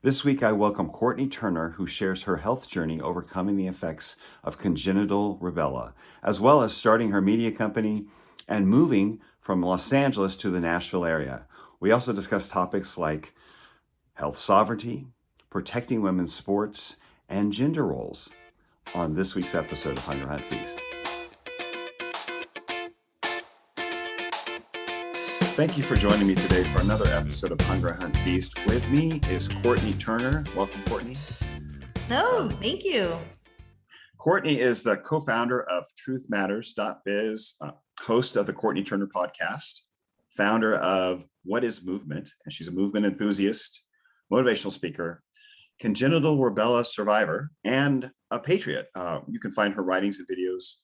This week, I welcome Courtney Turner, who shares her health journey overcoming the effects of congenital rubella, as well as starting her media company and moving from Los Angeles to the Nashville area. We also discuss topics like health sovereignty, protecting women's sports, and gender roles on this week's episode of Hunger Hunt Feast. Thank you for joining me today for another episode of Hunger Hunt Feast. With me is Courtney Turner. Welcome, Courtney. No, thank you. Courtney is the co-founder of truthmatters.biz, host of the Courtney Turner podcast, founder of What is Movement, and she's a movement enthusiast, motivational speaker, congenital rubella survivor, and a patriot. You can find her writings and videos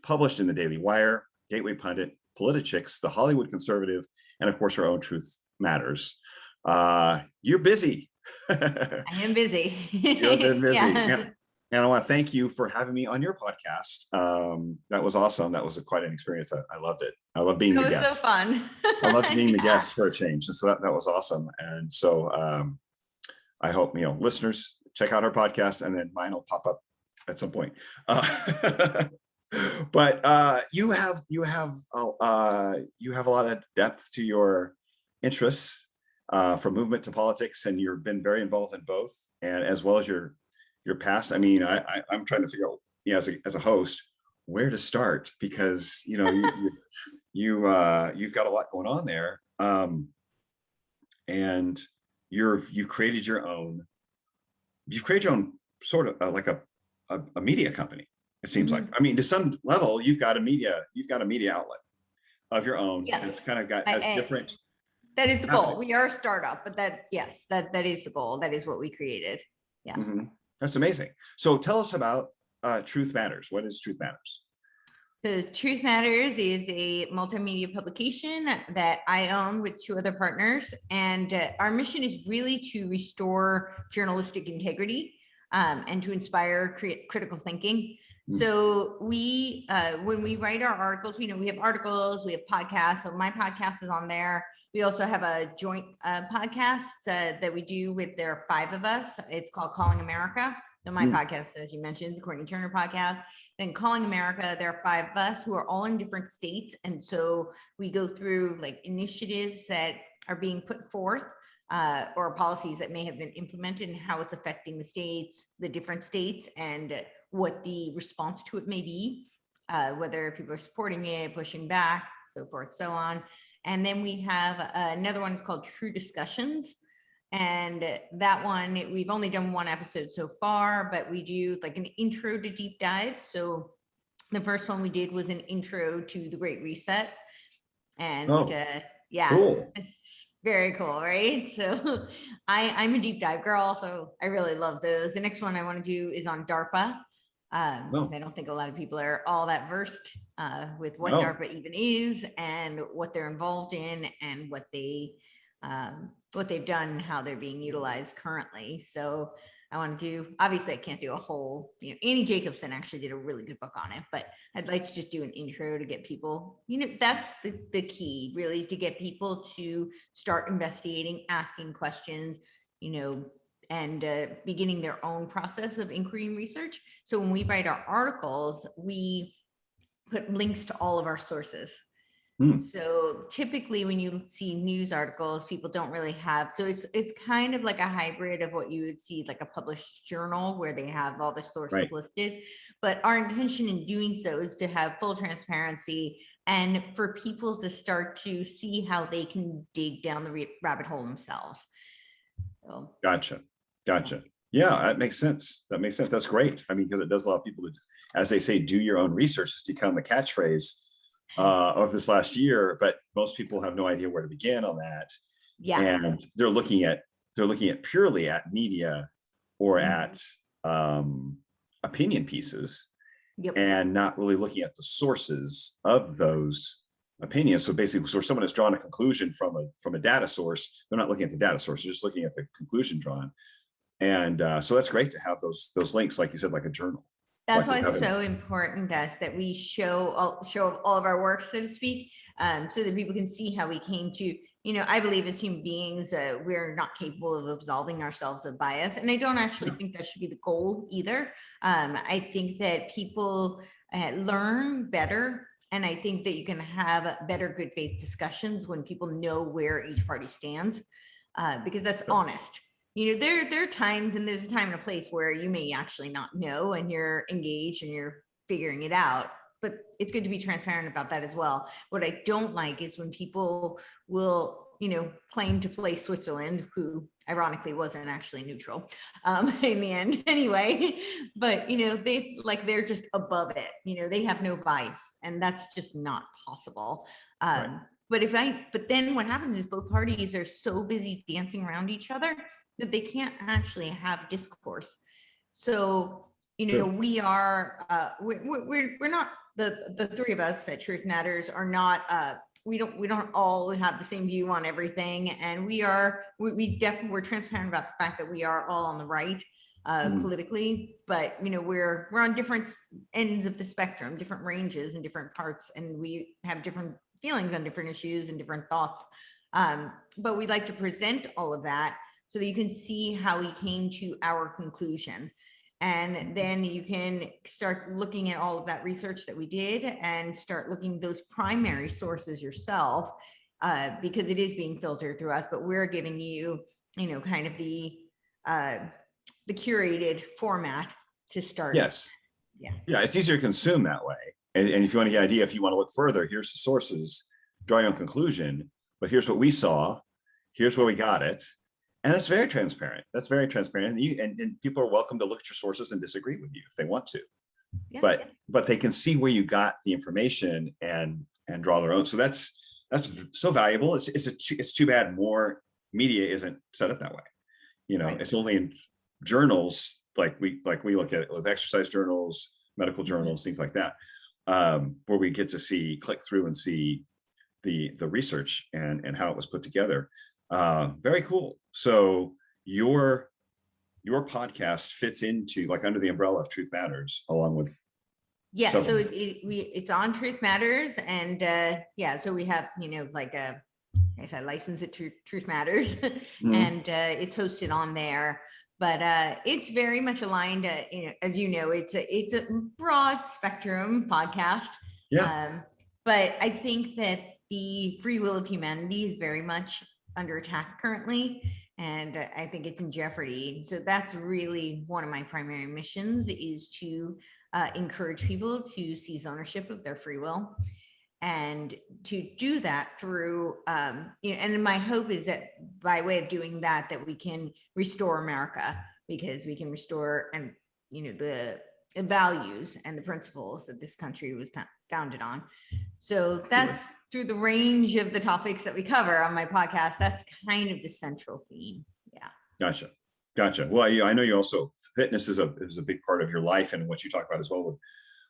published in the Daily Wire, Gateway Pundit, Politichicks, The Hollywood Conservative, and of course her own Truth Matters. You're busy. I am busy. You've been busy. Yeah. And I want to thank you for having me on your podcast. That was awesome. That was quite an experience. I loved it. I love being the guest. It was so fun. I loved being the guest for a change. And so that was awesome. And so I hope, listeners check out our podcast, and then mine will pop up at some point. But you have a lot of depth to your interests, from movement to politics, and you've been very involved in both, and as well as your past. I mean, I'm trying to figure out, as a host, where to start, because you've got a lot going on there, and you've created your own sort of like a media company. It seems like, I mean, to some level, you've got a media outlet of your own. Yes. It's kind of has different. That is the goal. We are a startup, but that is the goal. That is what we created. Yeah. Mm-hmm. That's amazing. So tell us about Truth Matters. What is Truth Matters? So Truth Matters is a multimedia publication that I own with two other partners. And our mission is really to restore journalistic integrity and to inspire critical thinking. So we, when we write our articles, we have articles, we have podcasts. So my podcast is on there. We also have a joint podcast that we do with, there are 5 of us. It's called Calling America. So my podcast, as you mentioned, the Courtney Turner podcast. Then Calling America, there are 5 of us who are all in different states. And so we go through like initiatives that are being put forth, or policies that may have been implemented, and how it's affecting the states, the different states, and what the response to it may be, whether people are supporting it, pushing back, so forth, so on. And then we have another one is called True Discussions. And that one, we've only done 1 episode so far, but we do like an intro to deep dive. So the first one we did was an intro to the Great Reset. And yeah, cool. Very cool, right? So I'm a deep dive girl, so I really love those. The next one I want to do is on DARPA. I don't think a lot of people are all that versed with what DARPA even is, and what they're involved in, and what they've done, how they're being utilized currently. So I want to do, obviously I can't do a whole, Annie Jacobson actually did a really good book on it, but I'd like to just do an intro to get people, that's the key really, is to get people to start investigating, asking questions, and beginning their own process of inquiry and research. So when we write our articles, we put links to all of our sources. So typically when you see news articles, people don't really have, so it's kind of like a hybrid of what you would see like a published journal, where they have all the sources listed. But our intention in doing so is to have full transparency, and for people to start to see how they can dig down the rabbit hole themselves. So, Gotcha. Yeah, that makes sense. That's great. I mean, because it does allow people to, as they say, do your own research. It's become a catchphrase of this last year, but most people have no idea where to begin on that. Yeah. And they're looking at purely at media or at opinion pieces, and not really looking at the sources of those opinions. So basically, so if someone has drawn a conclusion from a data source, they're not looking at the data source, they're just looking at the conclusion drawn. And so that's great to have those links, like you said, like a journal. That's why it's so important to us that we show all of our work, so to speak, so that people can see how we came to I believe as human beings, we're not capable of absolving ourselves of bias. And I don't actually think that should be the goal either. I think that people learn better. And I think that you can have better good faith discussions when people know where each party stands, because that's honest. There are times, and there's a time and a place where you may actually not know and you're engaged and you're figuring it out. But it's good to be transparent about that as well. What I don't like is when people will, claim to play Switzerland, who ironically wasn't actually neutral in the end anyway. But, they're just above it. They have no bias, and that's just not possible. Right. But then what happens is both parties are so busy dancing around each other that they can't actually have discourse. So, Sure. we are, we're not, the three of us at Truth Matters are not, we don't all have the same view on everything. And we definitely, we're transparent about the fact that we are all on the right politically, but we're on different ends of the spectrum, different ranges and different parts, and we have different feelings on different issues and different thoughts. But we'd like to present all of that so that you can see how we came to our conclusion. And then you can start looking at all of that research that we did and start looking those primary sources yourself, because it is being filtered through us, but we're giving you, kind of the curated format to start. Yes. Yeah. It's easier to consume that way. And if you want to get an idea, if you want to look further, here's the sources, draw your own conclusion, but here's what we saw, here's where we got it. And that's very transparent. That's very transparent. And people are welcome to look at your sources and disagree with you if they want to. Yeah. But they can see where you got the information and draw their own. So that's so valuable. It's too bad more media isn't set up that way. Right. It's only in journals like we look at it with exercise journals, medical journals, things like that, where we get to click through and see the research and how it was put together. Very cool. So your podcast fits into under the umbrella of Truth Matters, along with so it's on Truth Matters, and so we have I said license it to Truth Matters, and it's hosted on there. But it's very much aligned. As it's a broad spectrum podcast. Yeah. But I think that the free will of humanity is very much under attack currently, and I think it's in jeopardy. So that's really one of my primary missions, is to encourage people to seize ownership of their free will, and to do that through and my hope is that by way of doing that we can restore America, because we can restore and the values and the principles that this country was founded on. So that's through the range of the topics that we cover on my podcast. That's kind of the central theme. Yeah. Gotcha. Well, I know you also, fitness is a big part of your life, and what you talk about as well with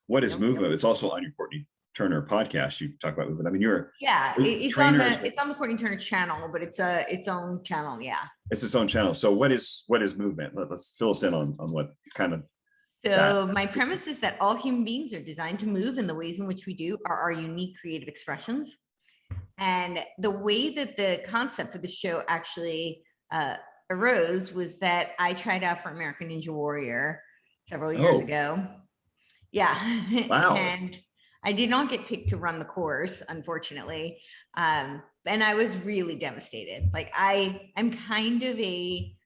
what is movement. It's also on your Courtney Turner podcast. You talk about movement. I mean, it's on the Courtney Turner channel, but it's its own channel. Yeah. It's its own channel. So what is movement? Let's fill us in on what kind of. So my premise is that all human beings are designed to move, and the ways in which we do are our unique creative expressions. And the way that the concept for the show actually arose was that I tried out for American Ninja Warrior several years ago. Yeah. Wow. And I did not get picked to run the course, unfortunately. And I was really devastated.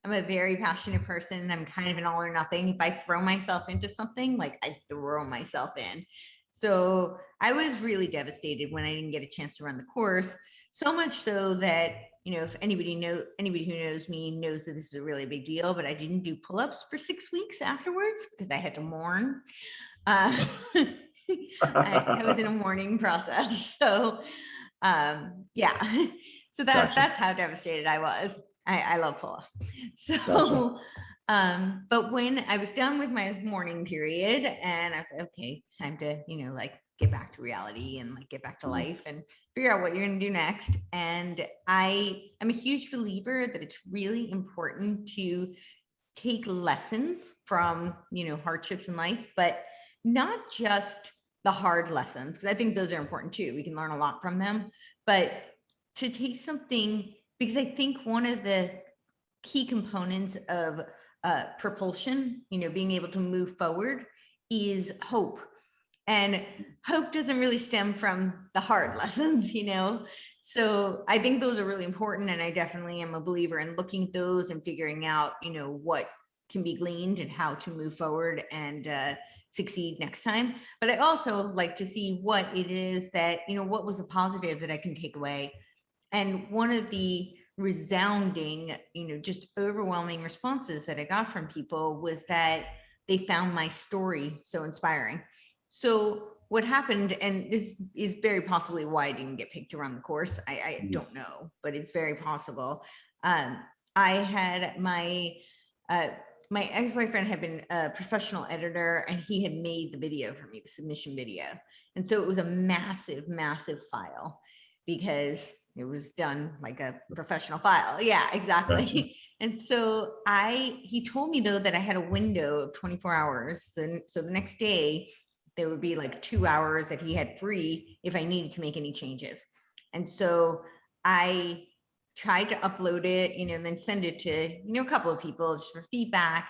I'm a very passionate person. I'm kind of an all or nothing. If I throw myself into something, I throw myself in. So I was really devastated when I didn't get a chance to run the course. So much so that, if anybody who knows me knows that this is a really big deal, but I didn't do pull-ups for 6 weeks afterwards because I had to mourn. I was in a mourning process. So so that's how devastated I was. I love pull-ups. So but when I was done with my mourning period, and I said, okay, it's time to get back to reality and get back to life and figure out what you're going to do next. And I am a huge believer that it's really important to take lessons from hardships in life, but not just the hard lessons, because I think those are important too. We can learn a lot from them, but to take something, because I think one of the key components of propulsion, being able to move forward, is hope. And hope doesn't really stem from the hard lessons, So I think those are really important. And I definitely am a believer in looking at those and figuring out, what can be gleaned and how to move forward and succeed next time. But I also like to see what it is that, what was a positive that I can take away. And one of the resounding, just overwhelming responses that I got from people was that they found my story so inspiring. So what happened, and this is very possibly why I didn't get picked to run the course. I don't know, but it's very possible. I had my ex-boyfriend had been a professional editor, and he had made the video for me, the submission video. And so it was a massive, massive file because it was done like a professional file. Yeah, exactly. Gotcha. And so he told me though that I had a window of 24 hours. So the next day there would be like 2 hours that he had free if I needed to make any changes. And so I tried to upload it, and then send it to, a couple of people just for feedback.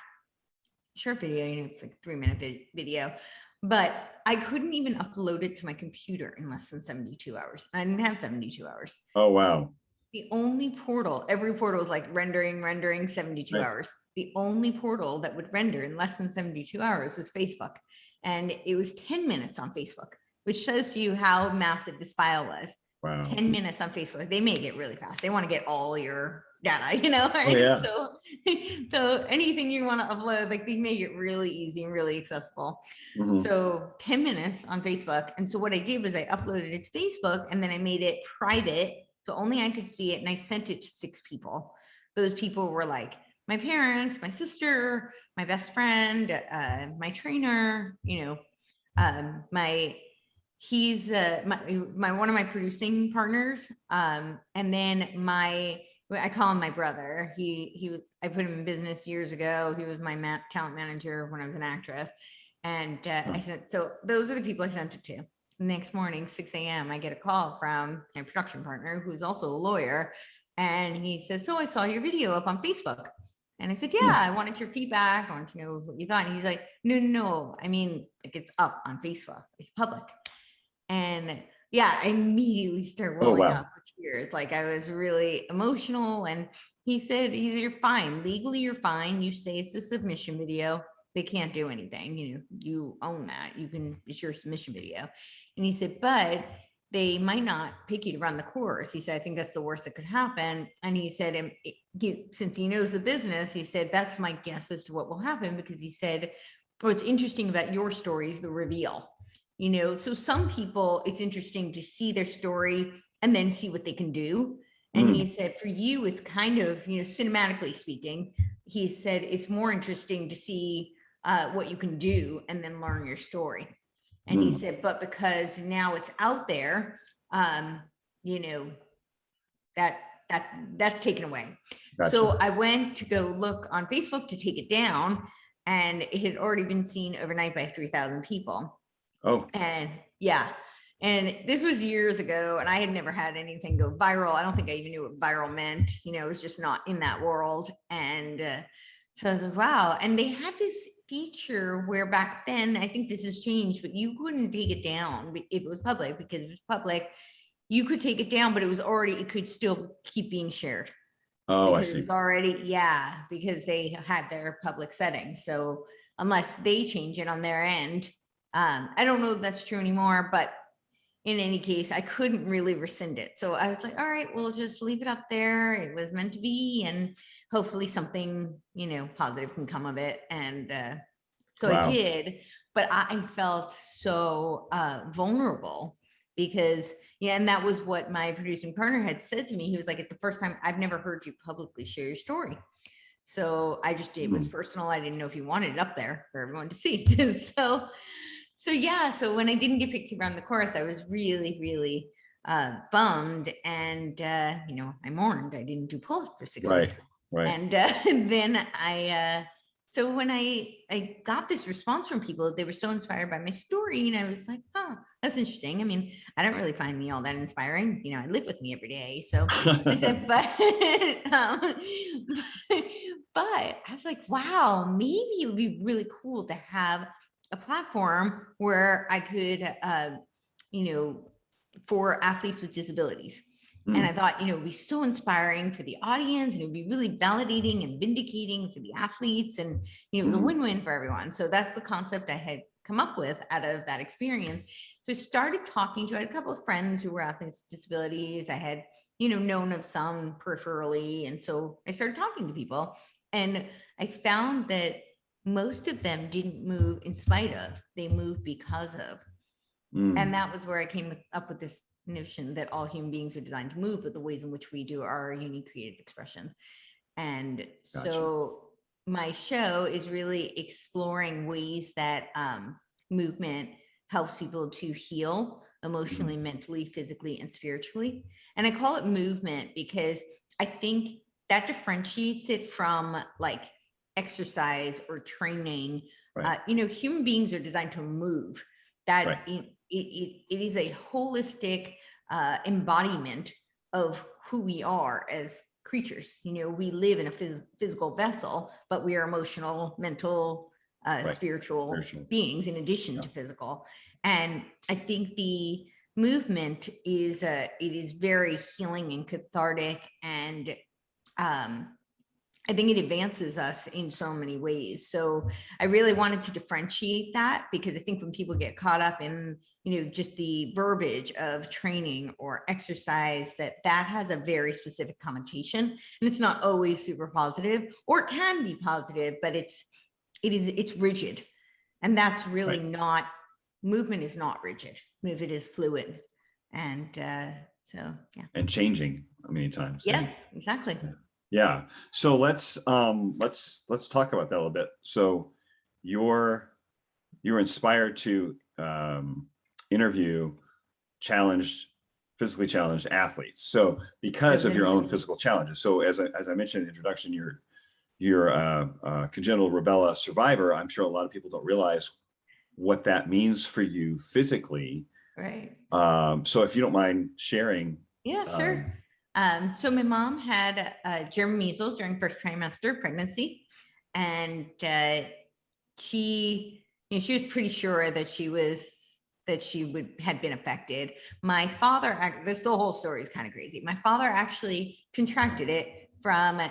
Short video, it's like 3-minute video, but I couldn't even upload it to my computer in less than 72 hours. I didn't have 72 hours. Oh, wow. The only portal, every portal was like rendering 72 right. hours. The only portal that would render in less than 72 hours was Facebook. And it was 10 minutes on Facebook, which shows you how massive this file was. Wow. 10 minutes on Facebook. They make it really fast. They want to get all your data, right? Oh, yeah. So anything you want to upload, like they make it really easy and really accessible. Mm-hmm. So 10 minutes on Facebook. And so what I did was I uploaded it to Facebook, and then I made it private, so only I could see it. And I sent it to 6 people. Those people were like my parents, my sister, my best friend, my trainer, he's my one of my producing partners. And then I call him my brother. I put him in business years ago. He was my talent manager when I was an actress. And I sent, so those are the people I sent it to. The next morning, 6 a.m., I get a call from my production partner, who's also a lawyer. And he says, so I saw your video up on Facebook. And I said, yeah, I wanted your feedback. I wanted to know what you thought. And he's like, no. I mean, like, it's up on Facebook. It's public. And yeah, I immediately started rolling up with tears. Like, I was really emotional. And he said, you're fine. Legally, you're fine. You say it's the submission video. They can't do anything. You own that. It's your submission video. And he said, but they might not pick you to run the course. He said, I think that's the worst that could happen. And he said, since he knows the business, he said, that's my guess as to what will happen, because he said, what's interesting about your story is the reveal. So some people, it's interesting to see their story and then see what they can do. And he said, for you, it's kind of, cinematically speaking, he said, it's more interesting to see what you can do and then learn your story. And he said, but because now it's out there, that's taken away. Gotcha. So I went to go look on Facebook to take it down, and it had already been seen overnight by 3,000 people. Oh. And yeah. And this was years ago, and I had never had anything go viral. I don't think I even knew what viral meant. It was just not in that world. And so I was like, wow. And they had this feature where back then, I think this has changed, but you couldn't take it down if it was public, because it was public. You could take it down, but it could still keep being shared. Oh, I see. It was already, because they had their public settings. So unless they change it on their end, I don't know if that's true anymore, but in any case, I couldn't really rescind it. So I was like, all right, we'll just leave it up there. It was meant to be, and hopefully something, positive can come of it. And so wow. I did, but I felt so vulnerable because, and that was what my producing partner had said to me. He was like, it's the first time I've never heard you publicly share your story. So I just did, it was personal. I didn't know if you wanted it up there for everyone to see. So when I didn't get picked to run the course, I was really, really bummed. And, I mourned. I didn't do pull-ups for 6 weeks. Right. And then so when I got this response from people, they were so inspired by my story, and I was like, oh, oh, that's interesting. I mean, I don't really find me all that inspiring. I live with me every day. So I said, but I was like, wow, maybe it would be really cool to have a platform where I could, for athletes with disabilities. And I thought, it'd be so inspiring for the audience, and it'd be really validating and vindicating for the athletes, and it was a win-win for everyone. So that's the concept I had come up with out of that experience. So I started talking to, I had a couple of friends who were athletes with disabilities. I had, known of some peripherally. And so I started talking to people, and I found that most of them didn't move in spite of, they moved because of. And that was where I came up with this notion that all human beings are designed to move, but the ways in which we do are unique creative expression. And so my show is really exploring ways that movement helps people to heal emotionally, mentally, physically, and spiritually. And I call it movement because I think that differentiates it from like exercise or training. Human beings are designed to move. That it is a holistic embodiment of who we are as creatures. We live in a physical vessel, but we are emotional, mental, spiritual beings in addition to physical. And I think the movement is it is very healing and cathartic, and I think it advances us in so many ways. So I really wanted to differentiate that, because I think when people get caught up in, just the verbiage of training or exercise, that has a very specific connotation, and it's not always super positive, or it can be positive, but it's rigid. And that's really not, movement is not rigid. Movement is fluid. And so, yeah. And changing many times. Yeah, exactly. Yeah. So let's talk about that a little bit. So you're inspired to interview physically challenged athletes. So because of your own physical challenges. So as I mentioned in the introduction, you're a congenital rubella survivor. I'm sure a lot of people don't realize what that means for you physically. Right. So if you don't mind sharing. Yeah, sure. So my mom had germ measles during first trimester pregnancy, and she was pretty sure that had been affected. My father, this whole story is kind of crazy. My father actually contracted it from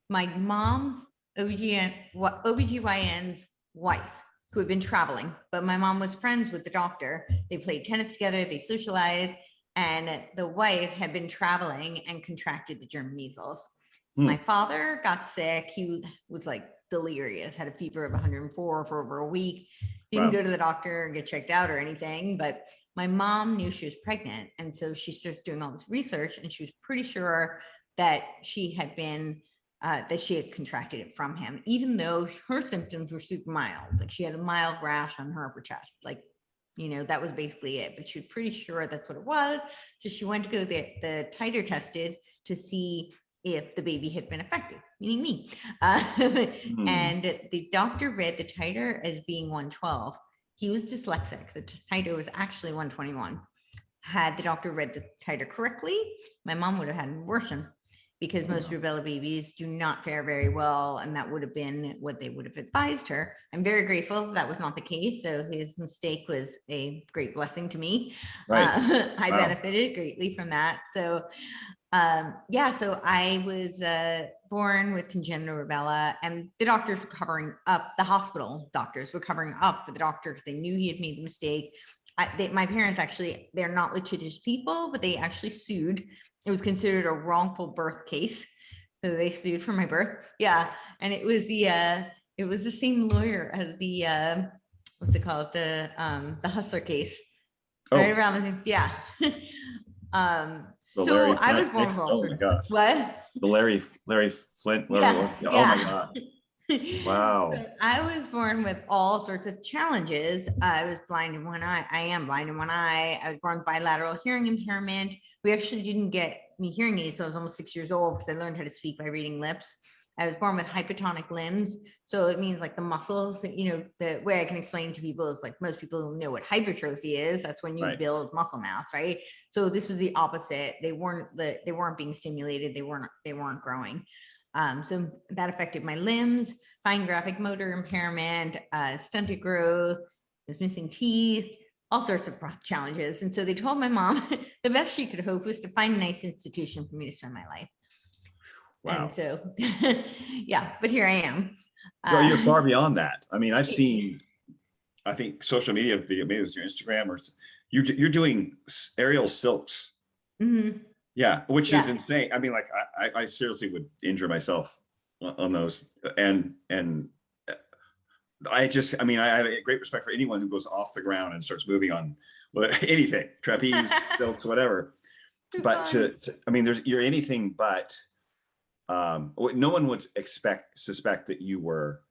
my mom's OBGYN's wife, who had been traveling, but my mom was friends with the doctor. They played tennis together, they socialized, and the wife had been traveling and contracted the germ measles. My father got sick. He was like delirious, had a fever of 104 for over a week. Didn't go to the doctor and get checked out or anything, but my mom knew she was pregnant. And so she started doing all this research, and she was pretty sure that she had contracted it from him, even though her symptoms were super mild. Like she had a mild rash on her upper chest, like, that was basically it, but she was pretty sure that's what it was. So she went to go get the titer tested to see if the baby had been affected, meaning me. And the doctor read the titer as being 112. He was dyslexic. The titer was actually 121. Had the doctor read the titer correctly, my mom would have had an abortion, because most rubella babies do not fare very well, and that would have been what they would have advised her. I'm very grateful that was not the case. So his mistake was a great blessing to me. I benefited greatly from that. So so I was born with congenital rubella, and the doctors were covering up, the hospital doctors were covering up for the doctor because they knew he had made the mistake. My parents actually, they're not litigious people, but they actually sued. It was considered a wrongful birth case. So they sued for my birth. Yeah. And it was the same lawyer as the, what's it called? The Hustler case. Right around the same. Yeah. So I was born with all sorts. What? The Larry Flint. Yeah. Oh my God. Wow. So I was born with all sorts of challenges. I was blind in one eye. I am blind in one eye. I was born with bilateral hearing impairment. We actually didn't get me hearing aids. So I was almost 6 years old, because I learned how to speak by reading lips. I was born with hypotonic limbs. So it means like the muscles, the way I can explain to people is like most people know what hypertrophy is. That's when you build muscle mass, right? So this was the opposite. They weren't being stimulated. They weren't growing. So that affected my limbs, fine graphic motor impairment, stunted growth, was missing teeth, all sorts of challenges. And so they told my mom the best she could hope was to find a nice institution for me to spend my life. Wow. And so, yeah, but here I am. So you're far beyond that. I mean, I've seen, I think social media video, maybe it was your Instagram or you're doing aerial silks. Mm-hmm. Yeah, which is insane. I mean, like I seriously would injure myself on those. And I have a great respect for anyone who goes off the ground and starts moving on anything, trapeze, silks, whatever. But you're anything but. No one would suspect that you were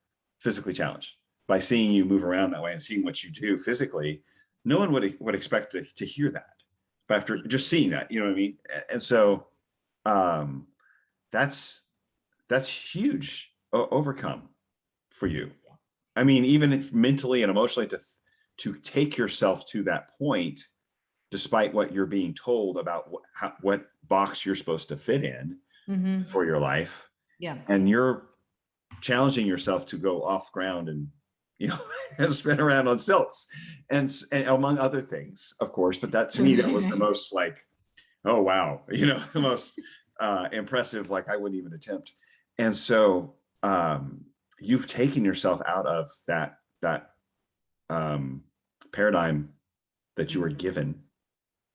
physically challenged by seeing you move around that way and seeing what you do physically. No one would expect to hear that, but after just seeing that, you know what I mean? And so that's huge overcome for you. I mean, even if mentally and emotionally to take yourself to that point, despite what you're being told about what box you're supposed to fit in. Mm-hmm. For your life. Yeah. And you're challenging yourself to go off ground and, and spin around on silks and among other things, of course. But that to me, that was the most like, oh, wow, the most impressive, like I wouldn't even attempt. And so you've taken yourself out of that paradigm that you were given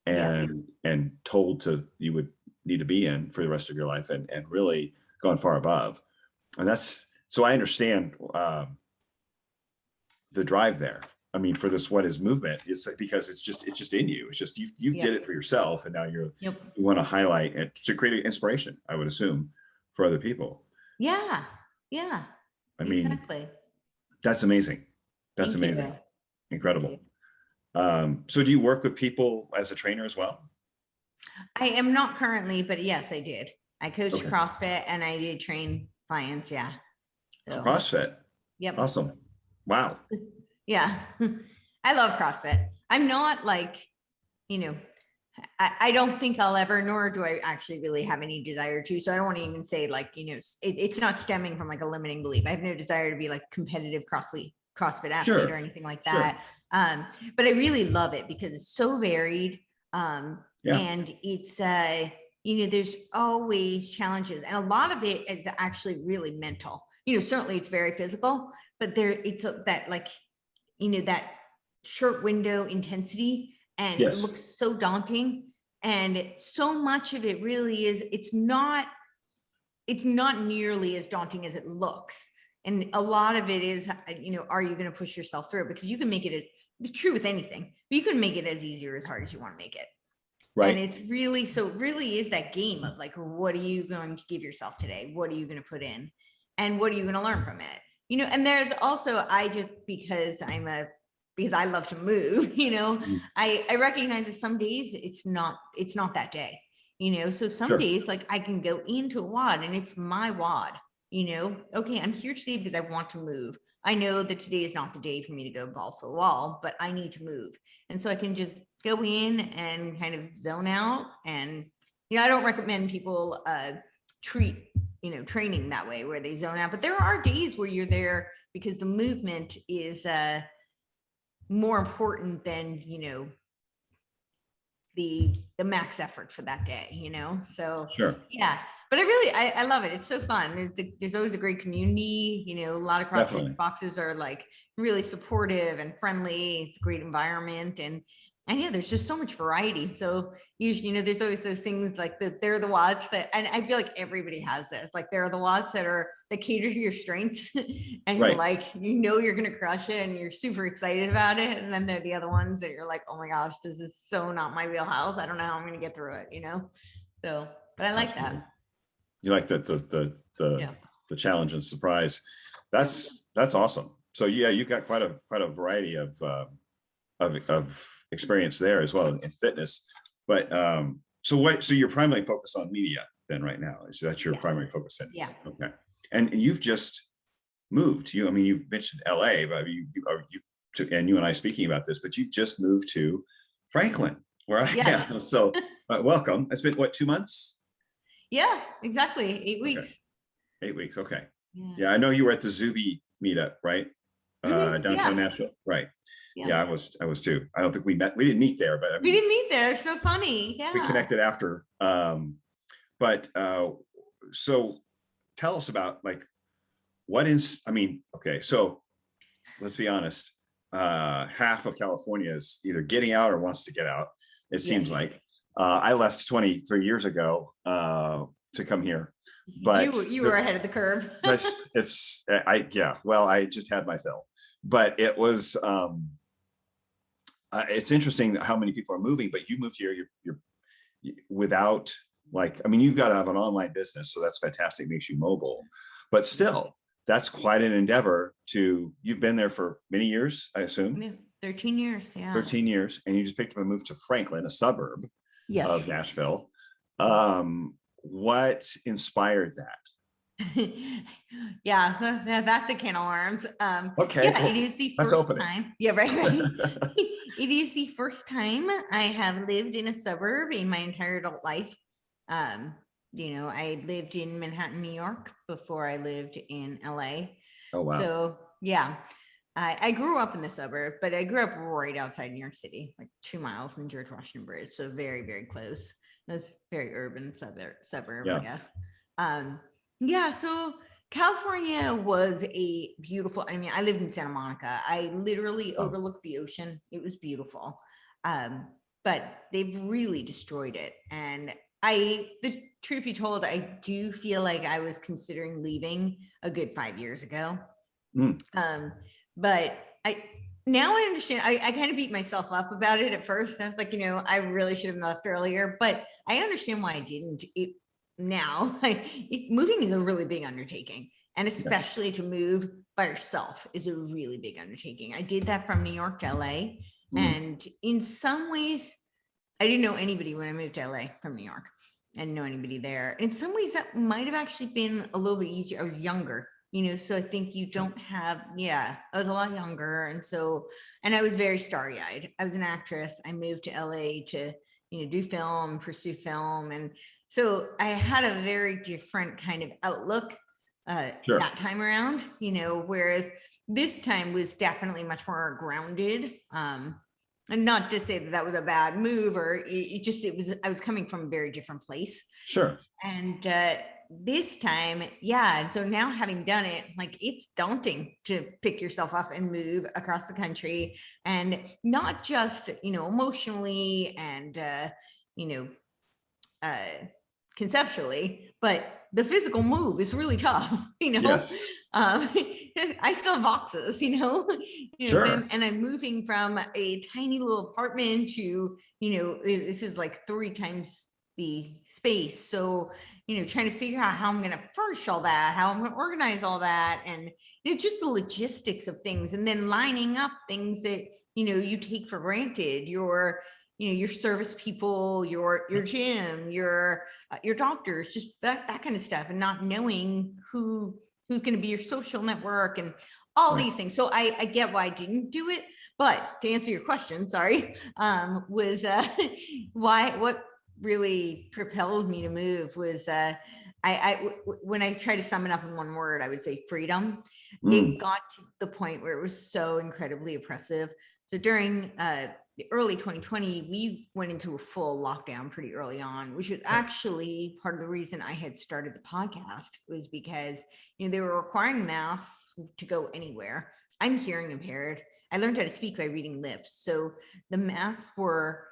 and told you would need to be in for the rest of your life and really gone far above. And so I understand the drive there. I mean, for this What Is movement, it's because it's just in you. It's just you did it for yourself, and now you want to highlight and to create an inspiration, I would assume, for other people. Yeah. I mean, that's amazing. That's Thank amazing. You. Incredible. So do you work with people as a trainer as well? I am not currently, but yes, I did. I coach CrossFit and I did train clients. Yeah. So. CrossFit. Yep. Awesome. Wow. Yeah. I love CrossFit. I'm not like, I don't think I'll ever, nor do I actually really have any desire to. So I don't want to even say like, it's not stemming from like a limiting belief. I have no desire to be like competitive CrossFit athlete or anything like that. Sure. But I really love it because it's so varied. And it's, there's always challenges, and a lot of it is actually really mental. Certainly it's very physical, but that short window intensity, and it looks so daunting. And so much of it really is, it's not nearly as daunting as it looks. And a lot of it is, are you going to push yourself through? Because you can make it it's true with anything, but you can make it as easy or as hard as you want to make it. Right. And it's really, so it really is that game of like, what are you going to give yourself today? What are you going to put in? And what are you going to learn from it? And there's also, because I love to move, I recognize that some days it's not that day, so some days like I can go into a WOD and it's my WOD, okay, I'm here today because I want to move. I know that today is not the day for me to go balls to the wall, but I need to move. And so I can just go in and kind of zone out. And, I don't recommend people treat, training that way where they zone out, but there are days where you're there because the movement is more important than, the max effort for that day, so yeah. But I love it. It's so fun. There's always a great community, a lot of CrossFit boxes are like really supportive and friendly. It's a great environment. And yeah, there's just so much variety. So usually, there's always those things like there are the WODs that, and I feel like everybody has this, like there are the WODs that cater to your strengths and you're like, you're going to crush it and you're super excited about it. And then there are the other ones that you're like, oh my gosh, this is so not my wheelhouse. I don't know how I'm going to get through it, So, but I like that. You like the challenge and surprise. That's awesome. So yeah, you got quite a variety of experience there as well in fitness. But so you're primarily focused on media then right now? So that's your primary focus in? Yeah. Okay. And you've just moved. I mean, you've mentioned LA, but and you and I speaking about this, but you've just moved to Franklin, where I am. So welcome. It's been what, 2 months? Yeah, exactly. 8 Okay. weeks. 8 weeks. Okay. Yeah. I know you were at the Zuby meetup, right? Downtown Nashville. Right. Yeah. I was too. I don't think we met. We didn't meet there, but I mean, we didn't meet there. So funny. Yeah. We connected after. So tell us about like, okay. So let's be honest. Half of California is either getting out or wants to get out. It seems like. I left 23 years ago to come here, but you were ahead of the curve. Well, I just had my fill, but it was it's interesting how many people are moving. But you moved here, you're without, like, I mean, you've got to have an online business, so that's fantastic, makes you mobile, but still, that's quite an endeavor. You've been there for many years, I assume. 13 years. Yeah. 13 years, and you just picked up and moved to Franklin, a suburb of Nashville. What inspired that? Yeah, that's a can of worms. Okay. Yeah, it is the first time. Yeah, right. It is the first time I have lived in a suburb in my entire adult life. I lived in Manhattan, New York before I lived in LA. Oh, wow. So yeah, I grew up in the suburb, but I grew up right outside New York City, like 2 miles from George Washington Bridge. So very, very close. It was very urban suburb, I guess. So California was a beautiful, I mean, I lived in Santa Monica. I literally overlooked the ocean. It was beautiful. But they've really destroyed it. And the truth be told, I do feel like I was considering leaving a good 5 years ago. But now I understand. I kind of beat myself up about it at first. I was like, I really should have left earlier, but I understand why I didn't. Moving is a really big undertaking, and especially to move by yourself is a really big undertaking. I did that from New York to LA, and in some ways, I didn't know anybody when I moved to LA from New York. I didn't know anybody there. In some ways, that might have actually been a little bit easier. I was younger. So I think you don't have, I was a lot younger. And I was very starry-eyed. I was an actress. I moved to LA to, do film, pursue film. And so I had a very different kind of outlook that time around, whereas this time was definitely much more grounded. And not to say that was a bad move, or I was coming from a very different place. Sure. And this time, and so now having done it, like, it's daunting to pick yourself up and move across the country, and not just, emotionally and, conceptually, but the physical move is really tough, Yes. I still have boxes, Sure. And I'm moving from a tiny little apartment to, this is like 3 times the space. So, trying to figure out how I'm going to furnish all that, how I'm going to organize all that, and just the logistics of things, and then lining up things that, you take for granted, your service people, your gym, your doctors, just that kind of stuff, and not knowing who's going to be your social network and all these things. So I get why I didn't do it, but to answer your question, sorry, was what really propelled me to move was when I try to sum it up in one word, I would say freedom. It got to the point where it was so incredibly oppressive. So during the early 2020, we went into a full lockdown pretty early on, which was actually part of the reason I had started the podcast, was because, they were requiring masks to go anywhere. I'm hearing impaired. I learned how to speak by reading lips. So the masks were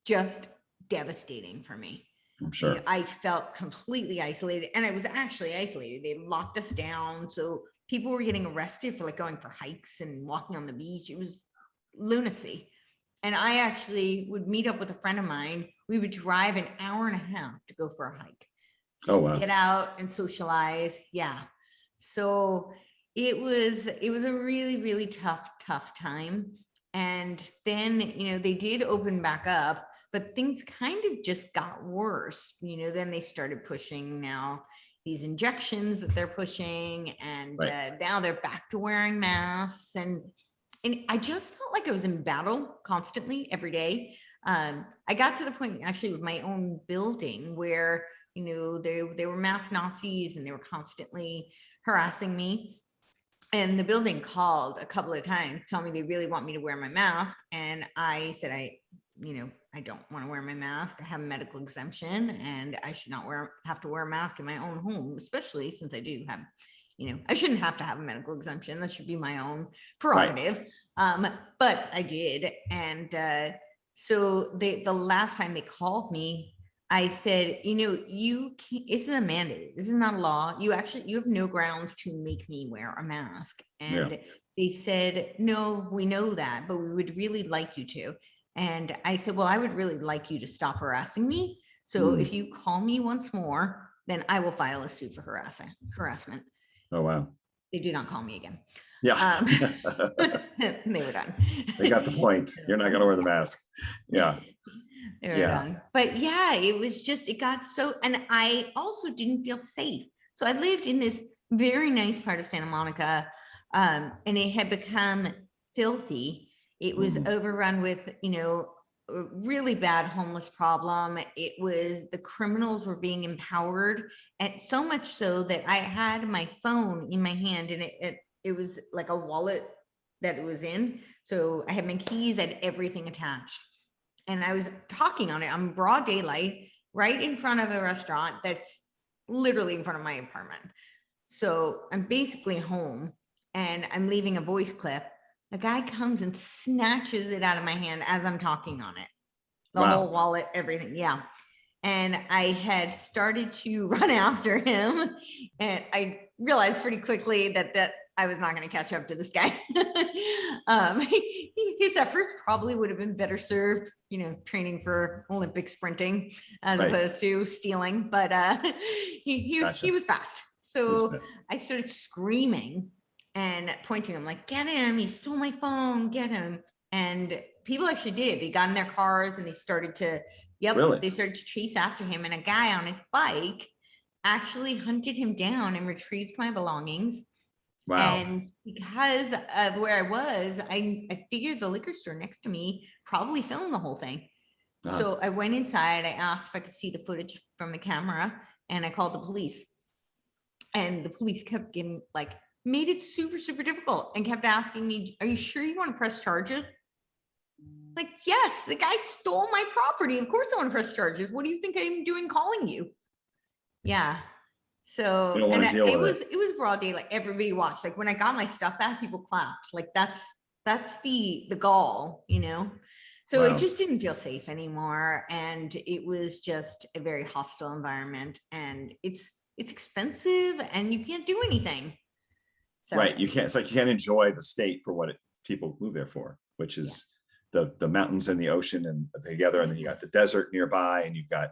just devastating for me. I'm sure. I felt completely isolated, and I was actually isolated. They locked us down. So people were getting arrested for going for hikes and walking on the beach. It was lunacy. And I actually would meet up with a friend of mine. We would drive an hour and a half to go for a hike. Oh, wow. Get out and socialize. Yeah. So it was a really, really tough time. And then, they did open back up, but things kind of just got worse. Then they started pushing now, these injections that they're pushing, and Right. now they're back to wearing masks, and I just felt like I was in battle constantly every day. I got to the point actually with my own building where, they were mask Nazis and they were constantly harassing me. And the building called a couple of times, telling me they really want me to wear my mask. And I said, I don't want to wear my mask. I have a medical exemption and I should not have to wear a mask in my own home, especially since I do have, I shouldn't have to have a medical exemption. That should be my own prerogative. Right. But I did. And so the last time they called me, I said, you can't, this is a mandate. This is not a law. You have no grounds to make me wear a mask. And they said, no, we know that, but we would really like you to. And I said, well, I would really like you to stop harassing me. So if you call me once more, then I will file a suit for harassment. Oh, wow. They did not call me again. Yeah. They were done. They got the point. You're not going to wear the mask. Yeah. They were done. But yeah, it got so, and I also didn't feel safe. So I lived in this very nice part of Santa Monica, and it had become filthy. It was overrun with, a really bad homeless problem. The criminals were being empowered, and so much so that I had my phone in my hand, and it was like a wallet that it was in. So I had my keys, I had everything attached. And I was talking on it on broad daylight, right in front of a restaurant that's literally in front of my apartment. So I'm basically home and I'm leaving a voice clip. A guy comes and snatches it out of my hand as I'm talking on it. The whole wallet, everything. Yeah. And I had started to run after him. And I realized pretty quickly that I was not going to catch up to this guy. His efforts probably would have been better served, training for Olympic sprinting as opposed to stealing. But he was fast. So I started screaming and pointing him like, get him. He stole my phone. Get him. And people actually did. They got in their cars and they started to, they started to chase after him. And a guy on his bike actually hunted him down and retrieved my belongings. Wow. And because of where I was, I figured the liquor store next to me probably filmed the whole thing. So I went inside, I asked if I could see the footage from the camera, and I called the police. And the police kept getting made it super, super difficult and kept asking me, are you sure you want to press charges? Like, yes, the guy stole my property. Of course I want to press charges. What do you think I'm doing calling you? Yeah. So and it was broad day. Like everybody watched. Like when I got my stuff back, people clapped. Like that's the goal, So it just didn't feel safe anymore. And it was just a very hostile environment. And it's expensive and you can't do anything. So, right. You can't, it's like you can't enjoy the state for what people move there for, which is the mountains and the ocean and together. And then you got the desert nearby and you've got,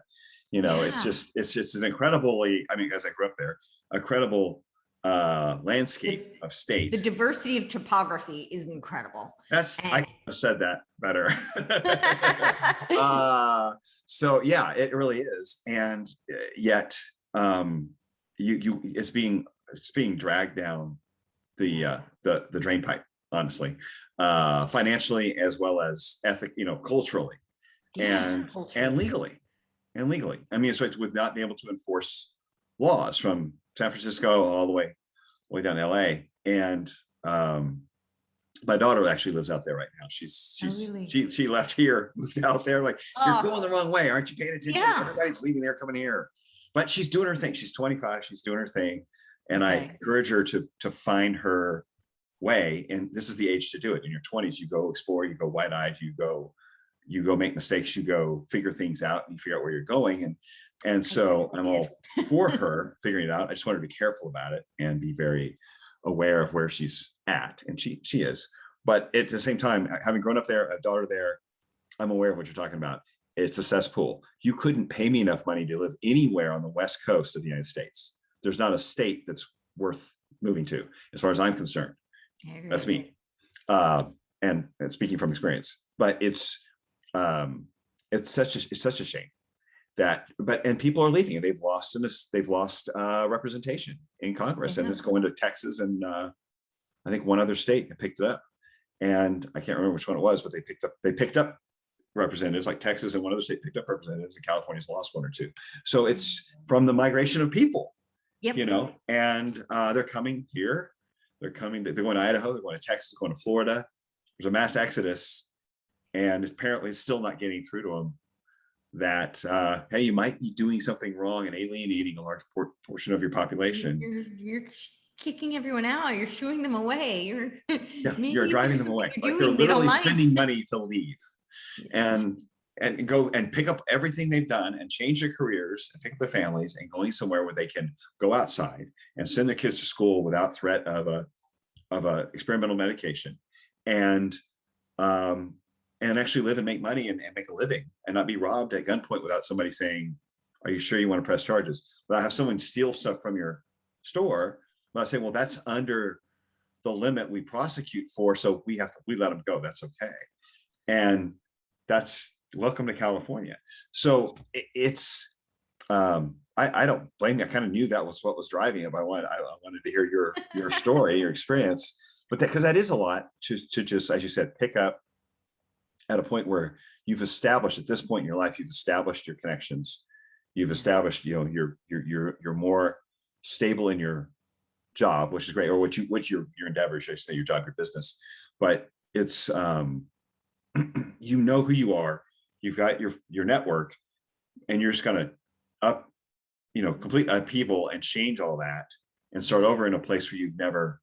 it's just an incredibly, as I grew up there, incredible landscape of states. The diversity of topography is incredible. I said that better. So yeah, it really is. And yet it's being dragged down the drain pipe, honestly, financially as well as culturally and legally. It's right with not being able to enforce laws from San Francisco all the way down to LA. And my daughter actually lives out there right now. She left here, moved out there. Like, you're going the wrong way. Aren't you paying attention? Yeah. Everybody's leaving there, coming here. But she's doing her thing. She's 25. She's doing her thing. And I encourage her to find her way. And this is the age to do it. In your 20s, you go explore, you go wide-eyed, you go make mistakes, you go figure things out, and you figure out where you're going. And so I'm all for her figuring it out. I just want her to be careful about it and be very aware of where she's at. And she is. But at the same time, having grown up there, a daughter there, I'm aware of what you're talking about. It's a cesspool. You couldn't pay me enough money to live anywhere on the West Coast of the United States. There's not a state that's worth moving to, as far as I'm concerned. That's me. And speaking from experience, but it's such a shame. and people are leaving. They've lost representation in Congress, and it's going to Texas and I think one other state that picked it up. And I can't remember which one it was, but they picked up representatives, like Texas and one other state picked up representatives, and California's lost one or two. So it's from the migration of people, and they're coming here. They're going to Idaho, they're going to Texas, going to Florida. There's a mass exodus, and apparently it's still not getting through to them that, hey, you might be doing something wrong and alienating a large portion of your population. You're kicking everyone out. You're shooing them away. You're driving them away. Like they're literally spending money to leave, and go and pick up everything they've done and change their careers and pick up their families and going somewhere where they can go outside and send their kids to school without threat of a experimental medication, and actually live and make money and make a living and not be robbed at gunpoint without somebody saying, "Are you sure you want to press charges?" Without have someone steal stuff from your store. I say, well, that's under the limit we prosecute for, so we let them go. That's okay. And that's welcome to California. So it's I don't blame you. I kind of knew that was what was driving it. But I wanted to hear your story, your experience, but because that is a lot to just, as you said, pick up at a point where you've established, at this point in your life, you've established your connections, you've established, you're more stable in your job, which is great, or what your endeavors, I should say, your job, your business. But it's you know who you are, you've got your network, and you're just gonna complete upheaval and change all that and start over in a place where you've never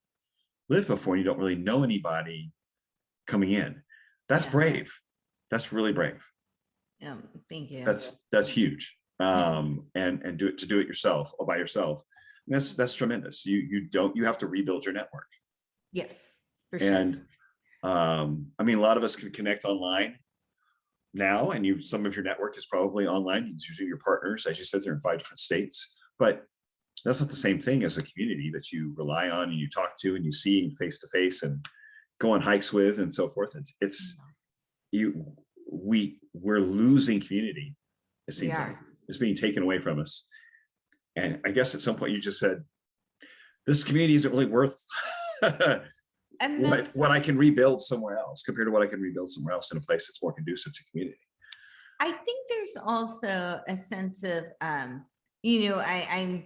lived before, and you don't really know anybody coming in. That's brave. That's really brave. Yeah, thank you. That's huge. And do it yourself, all by yourself. That's tremendous. You have to rebuild your network. Yes, for sure. And I mean, a lot of us can connect online now, and some of your network is probably online. It's usually your partners, as you said, they're in 5 different states, but that's not the same thing as a community that you rely on and you talk to and you see face to face and go on hikes with and so forth. We're losing community. It seems like it's being taken away from us. And I guess at some point you just said, this community isn't really worth what I can rebuild somewhere else compared to what I can rebuild somewhere else in a place that's more conducive to community. I think there's also a sense of, I'm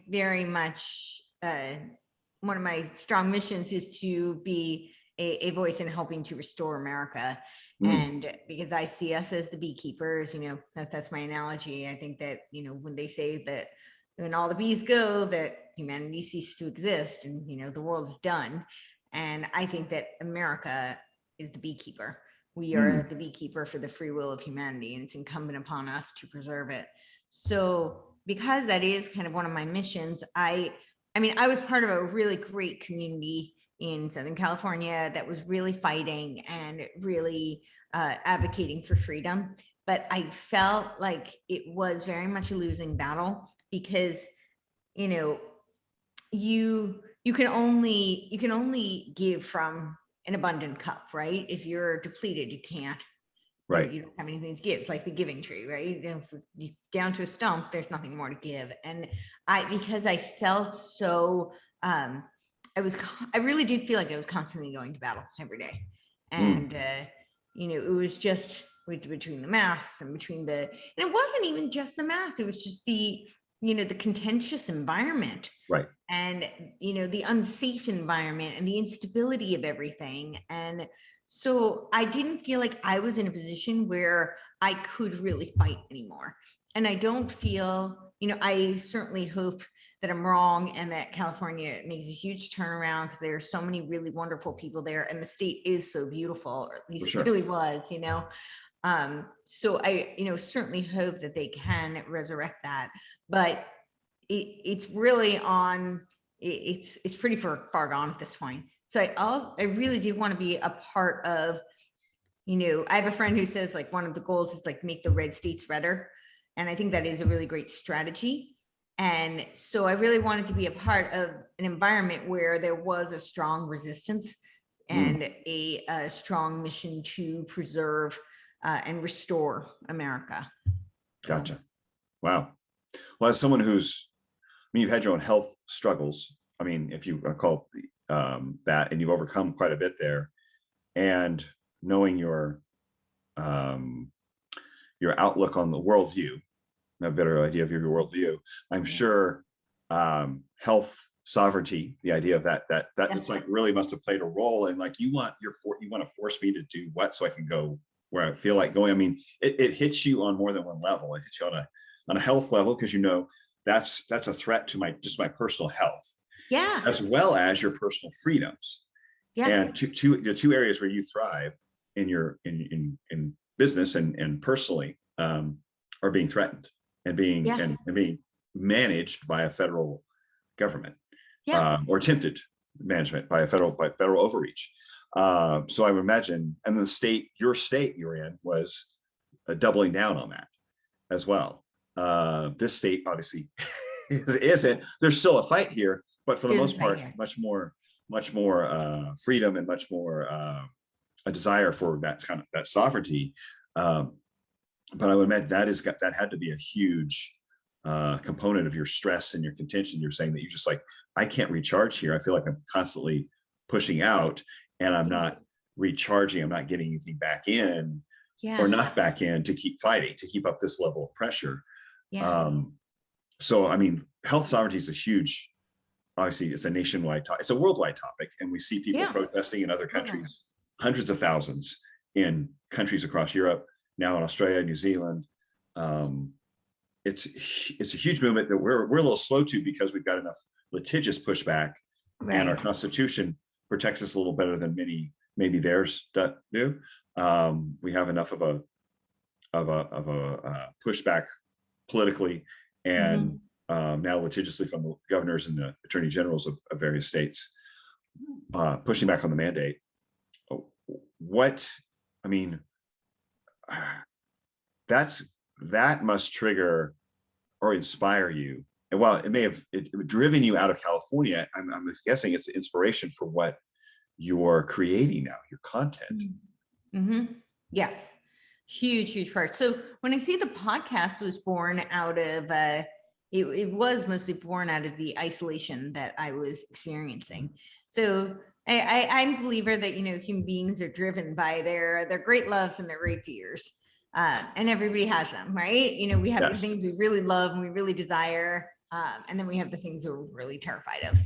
very much, one of my strong missions is to be a voice in helping to restore America. And because I see us as the beekeepers, that's my analogy. I think that, when they say that when all the bees go, that humanity ceases to exist and, the world is done. And I think that America is the beekeeper. We are the beekeeper for the free will of humanity, and it's incumbent upon us to preserve it. So because that is kind of one of my missions, I was part of a really great community in Southern California that was really fighting and really advocating for freedom. But I felt like it was very much a losing battle because, you can only give from an abundant cup, right? If you're depleted, you can't. Right. You don't have anything to give. It's like the giving tree, right? If you down to a stump, there's nothing more to give. And because I felt so, I really did feel like I was constantly going to battle every day. And, it was just between the masks and and it wasn't even just the masks. It was just the contentious environment. Right. And, the unsafe environment and the instability of everything. And so I didn't feel like I was in a position where I could really fight anymore. And I don't feel, I certainly hope that I'm wrong and that California makes a huge turnaround because there are so many really wonderful people there and the state is so beautiful, or at least it really was, so I, certainly hope that they can resurrect that, but it's really it's pretty far gone at this point. So I really do want to be a part of, I have a friend who says like one of the goals is like make the red states redder. And I think that is a really great strategy. And so I really wanted to be a part of an environment where there was a strong resistance and a strong mission to preserve and restore America. Gotcha. Wow. Well, as someone who's, I mean, you've had your own health struggles. I mean, if you call that, and you've overcome quite a bit there, and knowing um, your outlook on the worldview, a better idea of your worldview, I'm sure health sovereignty, the idea of that it's like really must have played a role in like, you want to force me to do what so I can go where I feel like going. I mean, it hits you on more than one level. It hits you on a health level, because that's a threat to my personal health, Yeah. as well as your personal freedoms. Yeah. And the two areas where you thrive in your in business and personally are being threatened and being managed by a federal government, or attempted management by federal overreach. So I would imagine, and your state you're in was doubling down on that as well. This state obviously isn't. There's still a fight here, but for the most part, much more freedom, and much more a desire for that sovereignty. But I would imagine that had to be a huge component of your stress and your contention. You're saying that you just like, I can't recharge here. I feel like I'm constantly pushing out, and I'm not recharging. I'm not getting anything back in, or enough back in to keep fighting, to keep up this level of pressure. So, I mean, health sovereignty is a huge, obviously it's a nationwide topic. It's a worldwide topic. And we see people protesting in other countries, hundreds of thousands in countries across Europe, now in Australia, New Zealand. It's a huge movement that we're a little slow to, because we've got enough litigious pushback, and our Constitution protects us a little better than maybe theirs do. We have enough of a pushback politically, and now litigiously from the governors and the attorney generals of various states, pushing back on the mandate. I mean, that must trigger or inspire you. And while it may have driven you out of California, I'm guessing it's the inspiration for what you're creating now, your content. Yes, huge part. So when I say the podcast was born out of, it was mostly born out of the isolation that I was experiencing. So I'm a believer that, human beings are driven by their great loves and their great fears. And everybody has them, right? We have the things we really love and we really desire. And then we have the things that we're really terrified of,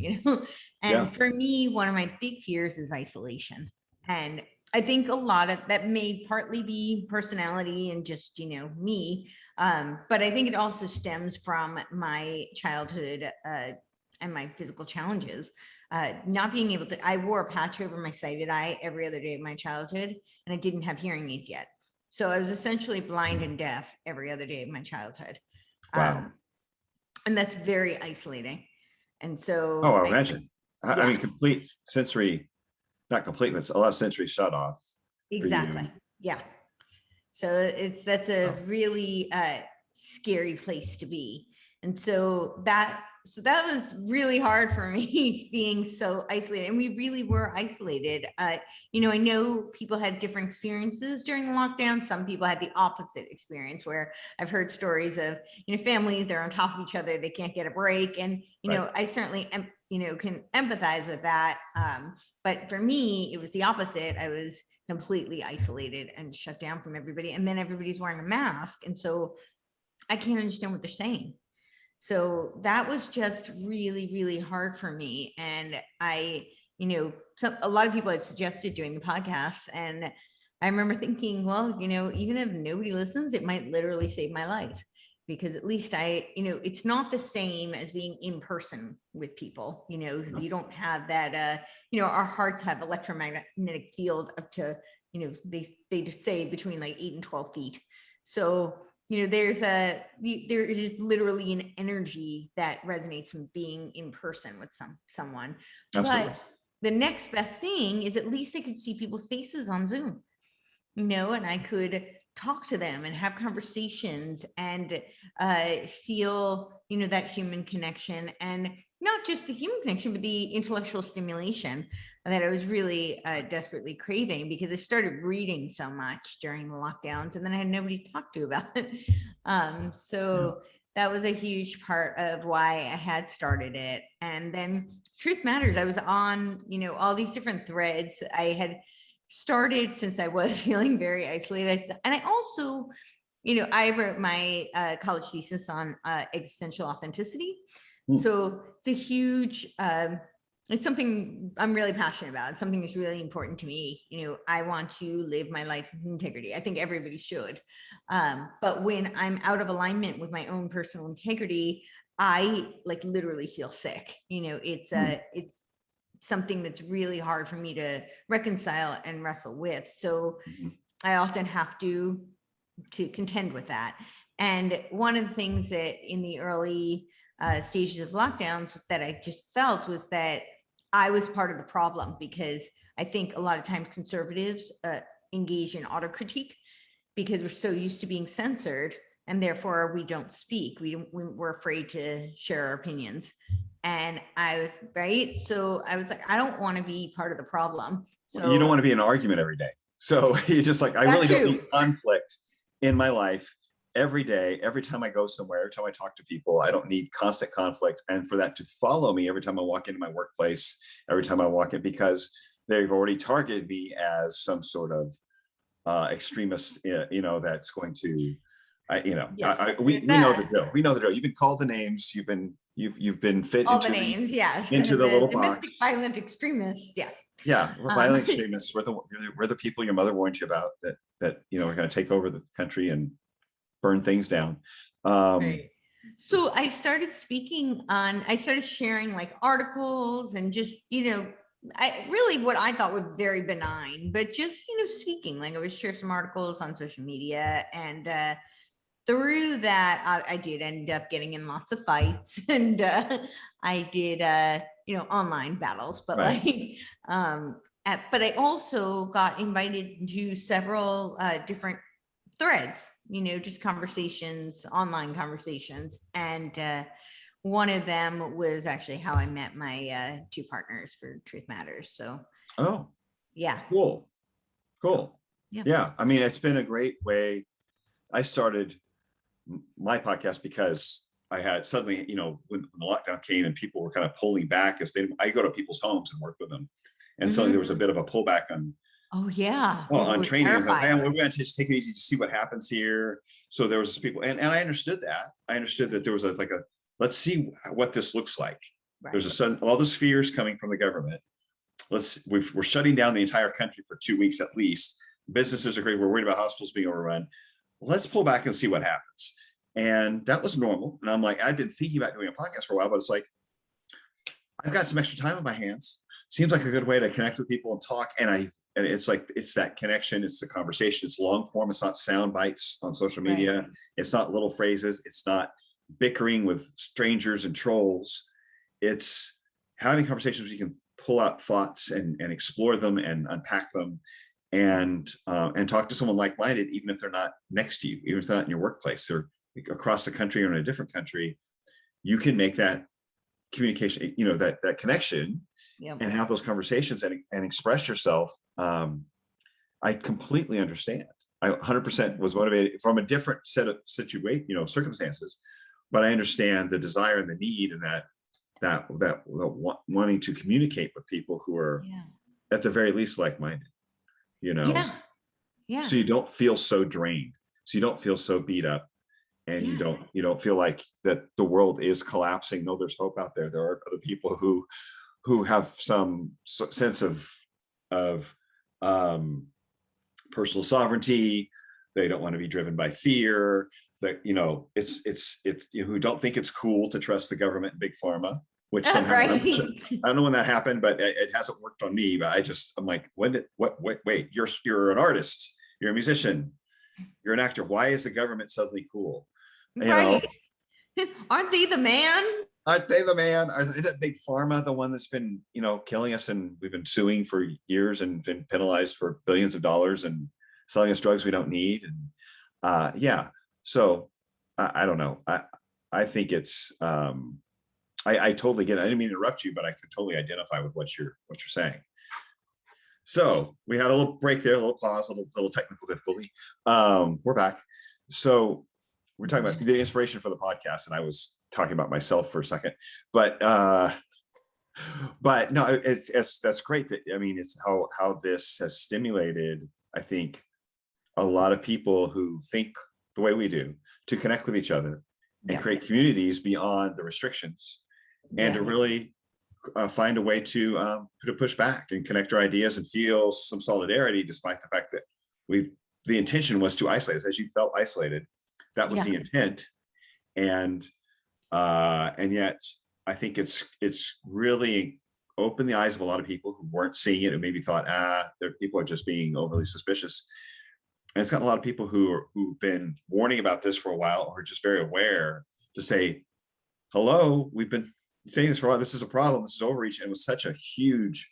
And for me, one of my big fears is isolation. And I think a lot of that may partly be personality and just, me. But I think it also stems from my childhood and my physical challenges. Not being able to, I wore a patch over my sighted eye every other day of my childhood, and I didn't have hearing aids yet. So I was essentially blind and deaf every other day of my childhood. Wow. And that's very isolating. And so I imagine. I mean, complete sensory, not complete, but a lot of sensory shut off. Exactly. Yeah. So that's a really scary place to be. And so that was really hard for me, being so isolated. And we really were isolated. I know people had different experiences during the lockdown. Some people had the opposite experience, where I've heard stories of, families, they're on top of each other, they can't get a break. And, I certainly, can empathize with that. But for me, it was the opposite. I was completely isolated and shut down from everybody. And then everybody's wearing a mask. And so I can't understand what they're saying. So that was just really, really hard for me. And a lot of people had suggested doing the podcast. And I remember thinking, well, even if nobody listens, it might literally save my life, because at least it's not the same as being in person with people. You don't have that, our hearts have electromagnetic field up to, they say between like 8 and 12 feet. So there is literally an energy that resonates from being in person with someone. Absolutely. But the next best thing is, at least I could see people's faces on Zoom, and I could talk to them and have conversations and feel, that human connection, and not just the human connection, but the intellectual stimulation that I was really desperately craving, because I started reading so much during the lockdowns, and then I had nobody to talk to about it. So that was a huge part of why I had started it. And then Truth Matters, I was on, all these different threads. I had started since I was feeling very isolated. And I also, I wrote my college thesis on existential authenticity. So it's a huge, it's something I'm really passionate about. It's something that's really important to me. I want to live my life with integrity. I think everybody should. But when I'm out of alignment with my own personal integrity, I literally feel sick. It's something that's really hard for me to reconcile and wrestle with. So I often have to contend with that. And one of the things that in the early stages of lockdowns that I just felt was that I was part of the problem, because I think a lot of times conservatives engage in autocritique because we're so used to being censored, and therefore we don't speak. We're afraid to share our opinions. And I was right. So I was like, I don't want to be part of the problem. So you don't want to be in an argument every day. So you're just like, I really don't need conflict in my life every day, every time I go somewhere, every time I talk to people. I don't need constant conflict. And for that to follow me every time I walk into my workplace, every time I walk in, because they've already targeted me as some sort of extremist, that's going to, we know the drill. We know the drill. You've been called the names. You've been fit all into the names, yes, into the little domestic box. violent extremists, yes. Yeah, we're violent extremists. We're the people your mother warned you about that are going to take over the country and burn things down. Right. So I started I started sharing articles and just, I really what I thought was very benign, but just, speaking, I would share some articles on social media, and through that, I did end up getting in lots of fights, and I did, online battles, but right. but I also got invited to several different threads, just conversations, online conversations. And one of them was actually how I met my two partners for Truth Matters. So, oh, yeah. Cool. Yeah. I mean, it's been a great way. I started my podcast because I had suddenly, when the lockdown came and people were kind of pulling back I go to people's homes and work with them. And suddenly there was a bit of a pullback on on training. I was like, man, we're going to just take it easy to see what happens here. So there was people, and I understood that. I understood that there was let's see what this looks like. Right. There's all this fear is coming from the government. We're shutting down the entire country for 2 weeks at least. Businesses are great. We're worried about hospitals being overrun. Let's pull back and see what happens. And that was normal. And I'm like, I'd been thinking about doing a podcast for a while, but it's like, I've got some extra time on my hands. Seems like a good way to connect with people and talk. And it's that connection. It's the conversation. It's long form. It's not sound bites on social media. Right. It's not little phrases. It's not bickering with strangers and trolls. It's having conversations where you can pull out thoughts and explore them and unpack them and talk to someone like-minded, even if they're not next to you, even if they're not in your workplace or across the country or in a different country. You can make that communication, that connection. Yep. And have those conversations and express yourself. I completely understand. I 100% was motivated from a different set of circumstances, but I understand the desire and the need and that wanting to communicate with people who are at the very least like-minded, Yeah. So you don't feel so drained. So you don't feel so beat up, and you don't feel like that the world is collapsing. No, there's hope out there. There are other people who have some sense of personal sovereignty. They don't want to be driven by fear. That it's who don't think it's cool to trust the government and big pharma, which somehow I don't know when that happened, but it hasn't worked on me. But I'm like, wait, you're an artist, you're a musician, you're an actor. Why is the government suddenly cool? Right. Aren't they the man? Aren't they the man? Is that big pharma the one that's been, killing us, and we've been suing for years and been penalized for billions of dollars and selling us drugs we don't need? And so I don't know. I think it's I totally get it. I didn't mean to interrupt you, but I could totally identify with what you're saying. So we had a little break there, a little pause, a little technical difficulty. We're back. So we're talking about the inspiration for the podcast, and I was talking about myself for a second, but no, it's that's great. That, I mean, it's how this has stimulated, I think, a lot of people who think the way we do to connect with each other and create communities beyond the restrictions, and to really find a way to push back and connect our ideas and feel some solidarity, despite the fact that the intention was to isolate us. As you felt isolated, that was the intent, and yet I think it's really opened the eyes of a lot of people who weren't seeing it and maybe thought, people are just being overly suspicious. And it's got a lot of people who've been warning about this for a while, or just very aware, to say, hello, we've been saying this for a while. This is a problem. This is overreach. And it was such a huge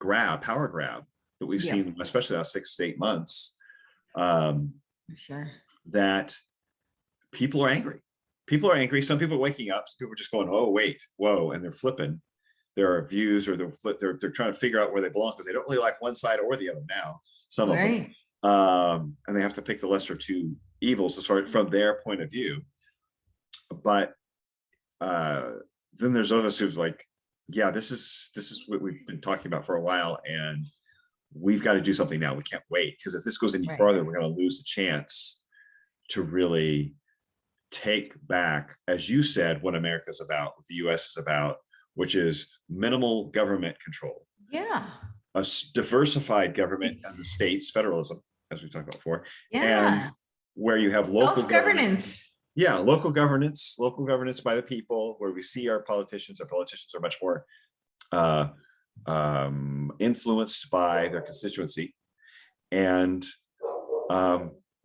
power grab that we've seen, especially the last 6 to 8 months, that people are angry. People are angry. Some people are waking up. Some people are just going, oh, wait, whoa. And they're flipping their views, or they're trying to figure out where they belong, because they don't really like one side or the other now, some of them. And they have to pick the lesser two evils as far from their point of view. But then there's others who's like, yeah, this is what we've been talking about for a while, and we've got to do something now. We can't wait, because if this goes any further, we're going to lose the chance to really take back, as you said, what America's about, what the US is about, which is minimal government control. A diversified government and the states, federalism, as we talked about before, and where you have local governance. Local governance by the people, where we see our politicians are much more influenced by their constituency, and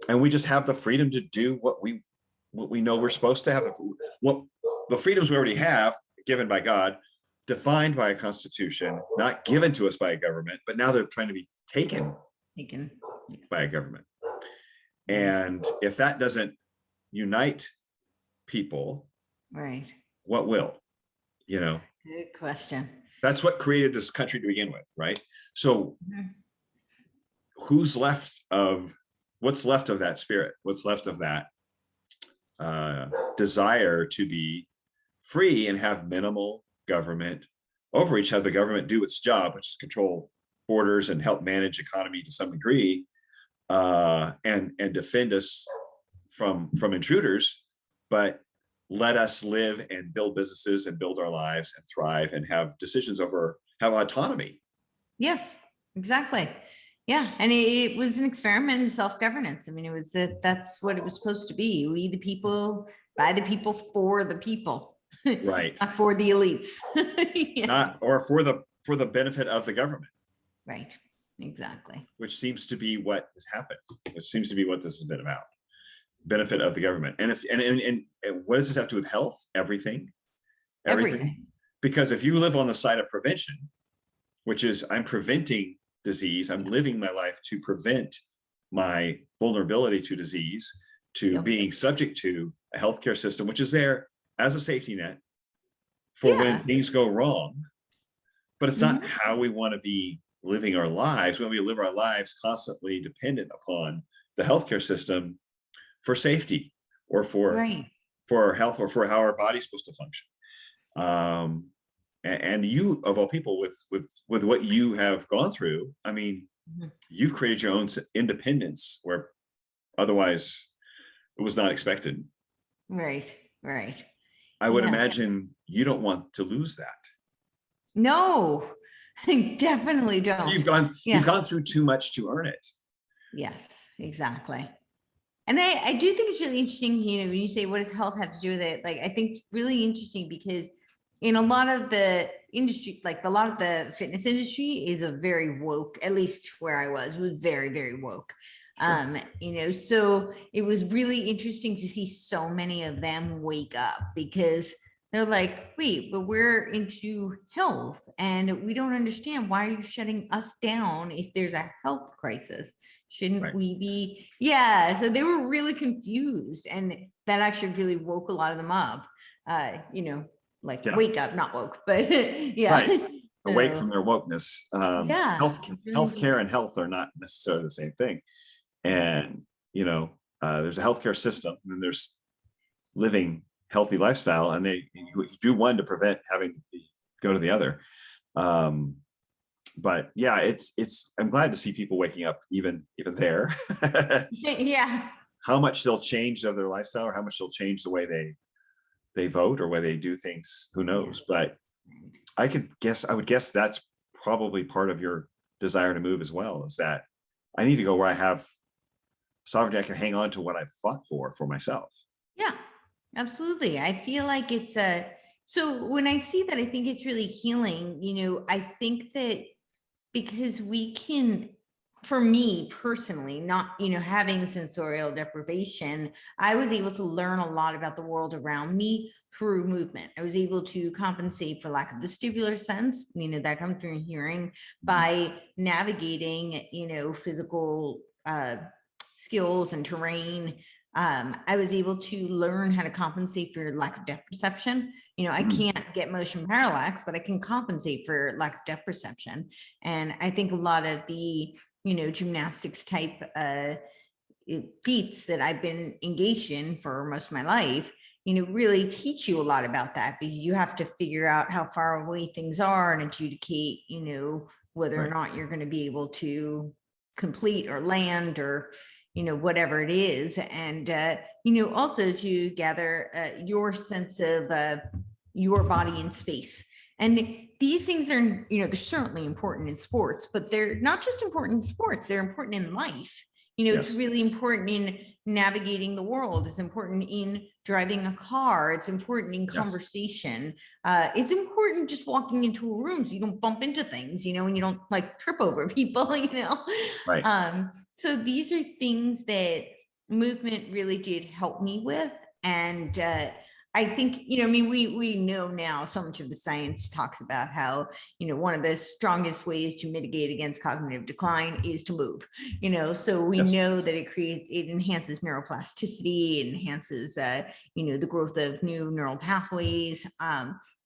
we just have the freedom to do what we know we're supposed to have. The freedoms we already have, given by God, defined by a constitution, not given to us by a government, but now they're trying to be taken by a government. And if that doesn't unite people, what will? Good question. That's what created this country to begin with, right? So what's left of that spirit? What's left of that desire to be free and have minimal government overreach, have the government do its job, which is control borders and help manage economy to some degree, and defend us from intruders, but let us live and build businesses and build our lives and thrive and have decisions have autonomy. Yes, exactly. Yeah. And it was an experiment in self-governance. I mean, that's what it was supposed to be. We, the people, by the people, for the people. Right. Not for the elites. Not, or for the benefit of the government. Right. Exactly. Which seems to be what has happened. Which seems to be what this has been about. Benefit of the government. And what does this have to do with health? Everything. Because if you live on the side of prevention, which is I'm preventing disease, I'm living my life to prevent my vulnerability to disease, to being subject to a healthcare system, which is there as a safety net for when things go wrong. But it's not how we want to be living our lives. When we live our lives constantly dependent upon the healthcare system for safety, or for our health, or for how our body's supposed to function. And you, of all people, with what you have gone through, I mean, you've created your own independence where otherwise it was not expected. Right. I would imagine you don't want to lose that. No, I definitely don't. You've gone through too much to earn it. Yes, exactly. And I do think it's really interesting, when you say, what does health have to do with it? Like, I think it's really interesting because in a lot of the industry, like a lot of the fitness industry is a very woke, at least where I was very, very woke. So it was really interesting to see so many of them wake up, because they're like, wait, but we're into health and we don't understand, why are you shutting us down if there's a health crisis? Shouldn't we be? So they were really confused, and that actually really woke a lot of them up. Wake up, not woke, but awake from their wokeness. Healthcare and health are not necessarily the same thing. And there's a healthcare system, and then there's living healthy lifestyle, and you do one to prevent having to go to the other. But yeah, I'm glad to see people waking up even there. Yeah. How much they'll change of their lifestyle, or how much they'll change the way they vote or way they do things, who knows? But I would guess that's probably part of your desire to move as well, is that I need to go where I have sovereignty. I can hang on to what I've fought for myself. Yeah, absolutely. I feel like so when I see that, I think it's really healing. I think that because for me personally, not, having sensorial deprivation, I was able to learn a lot about the world around me through movement. I was able to compensate for lack of vestibular sense, that comes through hearing, by navigating, physical skills and terrain. I was able to learn how to compensate for lack of depth perception. I can't get motion parallax, but I can compensate for lack of depth perception. And I think a lot of the, gymnastics type feats that I've been engaged in for most of my life, really teach you a lot about that, because you have to figure out how far away things are and adjudicate, whether or not you're going to be able to complete or land or, whatever it is. And, also to gather your sense of your body in space. And these things are, they're certainly important in sports, but they're not just important in sports, they're important in life. It's really important in navigating the world. It's important in driving a car. It's important in conversation. It's important just walking into a room so you don't bump into things, and you don't like trip over people, Right. So these are things that movement really did help me with. And I think, we know now so much of the science talks about how, one of the strongest ways to mitigate against cognitive decline is to move, so we know that it enhances neuroplasticity, it enhances, the growth of new neural pathways.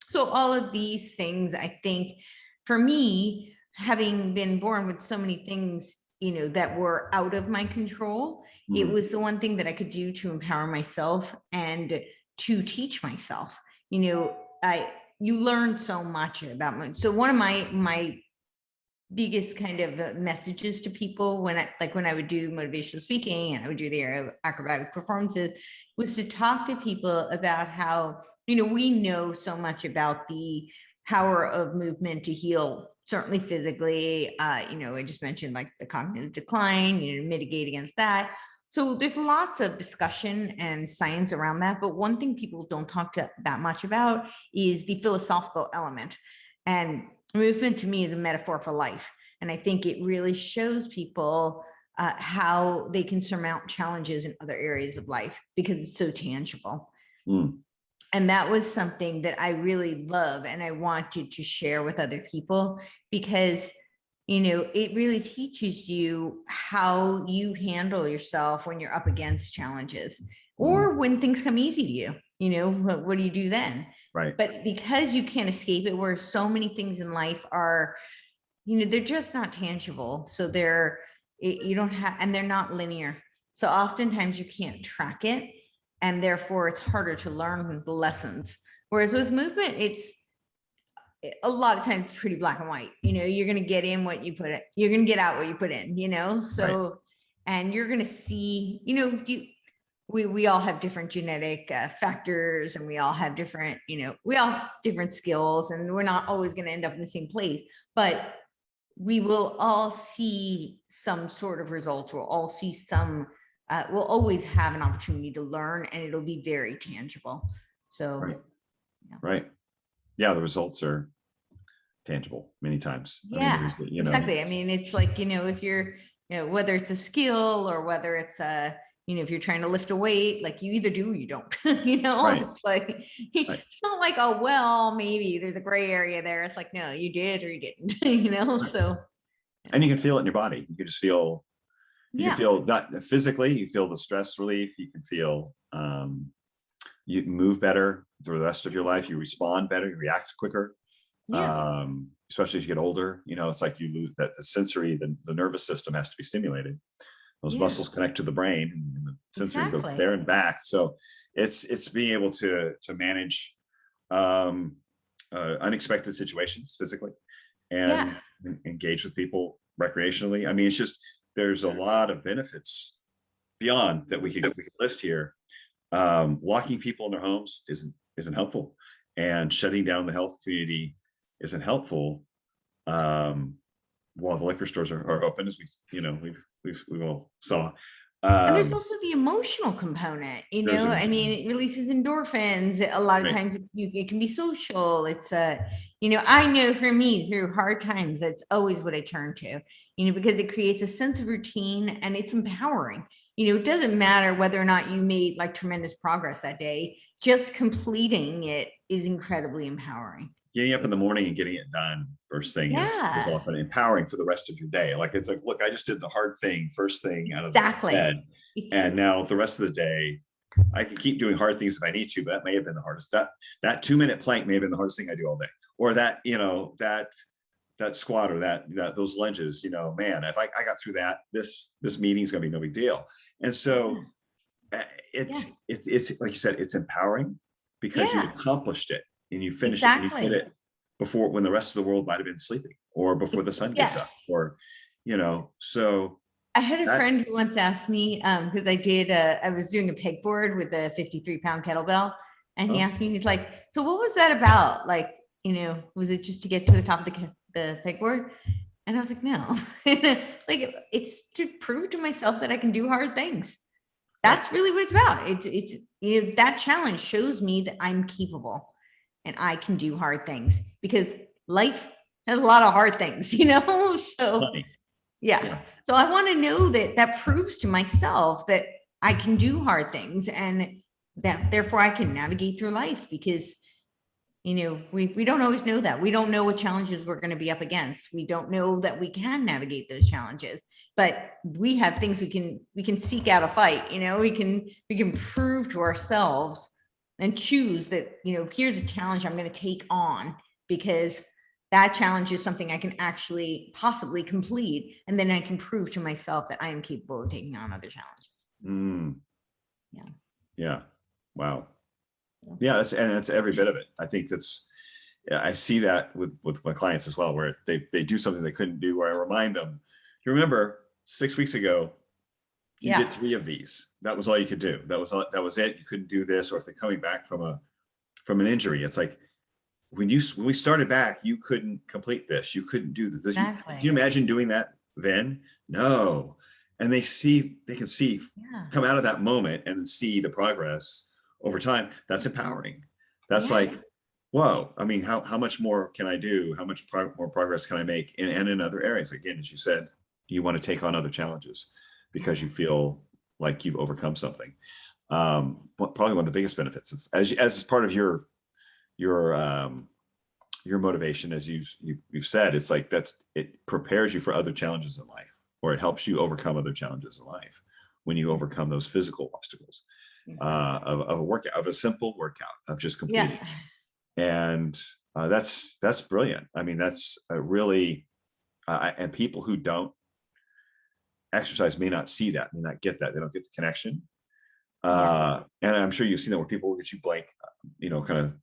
So all of these things, I think, for me, having been born with so many things, that were out of my control, it was the one thing that I could do to empower myself and to teach myself. You learn so much about so one of my biggest kind of messages to people when I would do motivational speaking and I would do the acrobatic performances, was to talk to people about how, we know so much about the power of movement to heal, certainly physically. I just mentioned like the cognitive decline, mitigate against that. So there's lots of discussion and science around that. But one thing people don't talk that much about is the philosophical element. And movement to me is a metaphor for life. And I think it really shows people how they can surmount challenges in other areas of life because it's so tangible. And that was something that I really love and I wanted to share with other people, because it really teaches you how you handle yourself when you're up against challenges or when things come easy to you. What do you do then? Right. But because you can't escape it, where so many things in life are, they're just not tangible. So you don't have, and they're not linear. So oftentimes you can't track it, and therefore it's harder to learn the lessons. Whereas with movement, it's a lot of times pretty black and white. You're going to get in what you put it, you're going to get out what you put in, so, right. And you're going to see, we all have different genetic factors, and we all have different, we all have different skills, and we're not always going to end up in the same place, but we will all see some sort of results. We'll all see some, we'll always have an opportunity to learn, and it'll be very tangible. So, right. Yeah. Right. Yeah, the results are tangible many times. Yeah, exactly. I mean, it's like, if you're, whether it's a skill or whether it's if you're trying to lift a weight, like you either do or you don't, Right. It's like, it's not like, oh, well, maybe there's a gray area there. It's like, no, you did or you didn't, so. And you can feel it in your body. You can just feel, can feel that physically, you feel the stress relief, you can feel, you move better through the rest of your life. You respond better, you react quicker. Especially as you get older, it's like you lose that the sensory, the nervous system has to be stimulated. Those muscles connect to the brain, and the sensory goes there and back. So it's being able to manage unexpected situations physically and Yeah. engage with people recreationally. I mean, it's just, there's a lot of benefits beyond that we could list here. Locking people in their homes isn't helpful, and shutting down the health community isn't helpful. While the liquor stores are open, as we all saw. And there's also the emotional component, I mean, it releases endorphins. A lot of Right. times it can be social. It's I know for me, through hard times, that's always what I turn to, because it creates a sense of routine and it's empowering. It doesn't matter whether or not you made like tremendous progress that day, just completing it is incredibly empowering. Getting up in the morning and getting it done first thing is Yeah, often empowering for the rest of your day. Like, it's like, look, I just did the hard thing first thing out of exactly. bed, and now the rest of the day I can keep doing hard things if I need to, but that may have been the hardest. That 2-minute plank may have been the hardest thing I do all day, or that that squat, or that those lunges. Man, if I got through that, this meeting's gonna be no big deal. And so it's like you said, it's empowering because you accomplished it and you finished it and you did it before, when the rest of the world might have been sleeping, or before the sun gets up, or so. I had a friend who once asked me, because I was doing a pegboard with a 53-pound kettlebell, and he asked me, he's like, so what was that about? Like, was it just to get to the top of the pegboard? And I was like, no, like, it's to prove to myself that I can do hard things. That's really what it's about. It's that challenge shows me that I'm capable and I can do hard things, because life has a lot of hard things, so yeah. So I want to know that proves to myself that I can do hard things, and that therefore I can navigate through life, because we don't always know that. We don't know what challenges we're going to be up against. We don't know that we can navigate those challenges, but we have things we can seek out a fight. We can prove to ourselves and choose that, here's a challenge I'm going to take on, because that challenge is something I can actually possibly complete. And then I can prove to myself that I am capable of taking on other challenges. Yeah. Wow. Yeah. That's every bit of it. I think I see that with my clients as well, where they do something they couldn't do, where I remind them, you remember 6 weeks ago, you did 3 of these. That was all you could do. That was it. You couldn't do this. Or if they're coming back from an injury, it's like, when we started back, you couldn't complete this. You couldn't do this. Exactly. Can you imagine doing that then? No. And they can see come out of that moment and see the progress over time. That's empowering. That's like, whoa. I mean, how much more can I do? How much more progress can I make in other areas? Again, as you said, you want to take on other challenges because you feel like you've overcome something. Probably one of the biggest benefits as part of your motivation, as you've said, it's like it prepares you for other challenges in life, or it helps you overcome other challenges in life when you overcome those physical obstacles of a workout, of a simple workout, of just completing. And that's brilliant. I mean, that's really and people who don't exercise may not see that, may not get that. They don't get the connection. And I'm sure you've seen that, where people look at you blank, kind of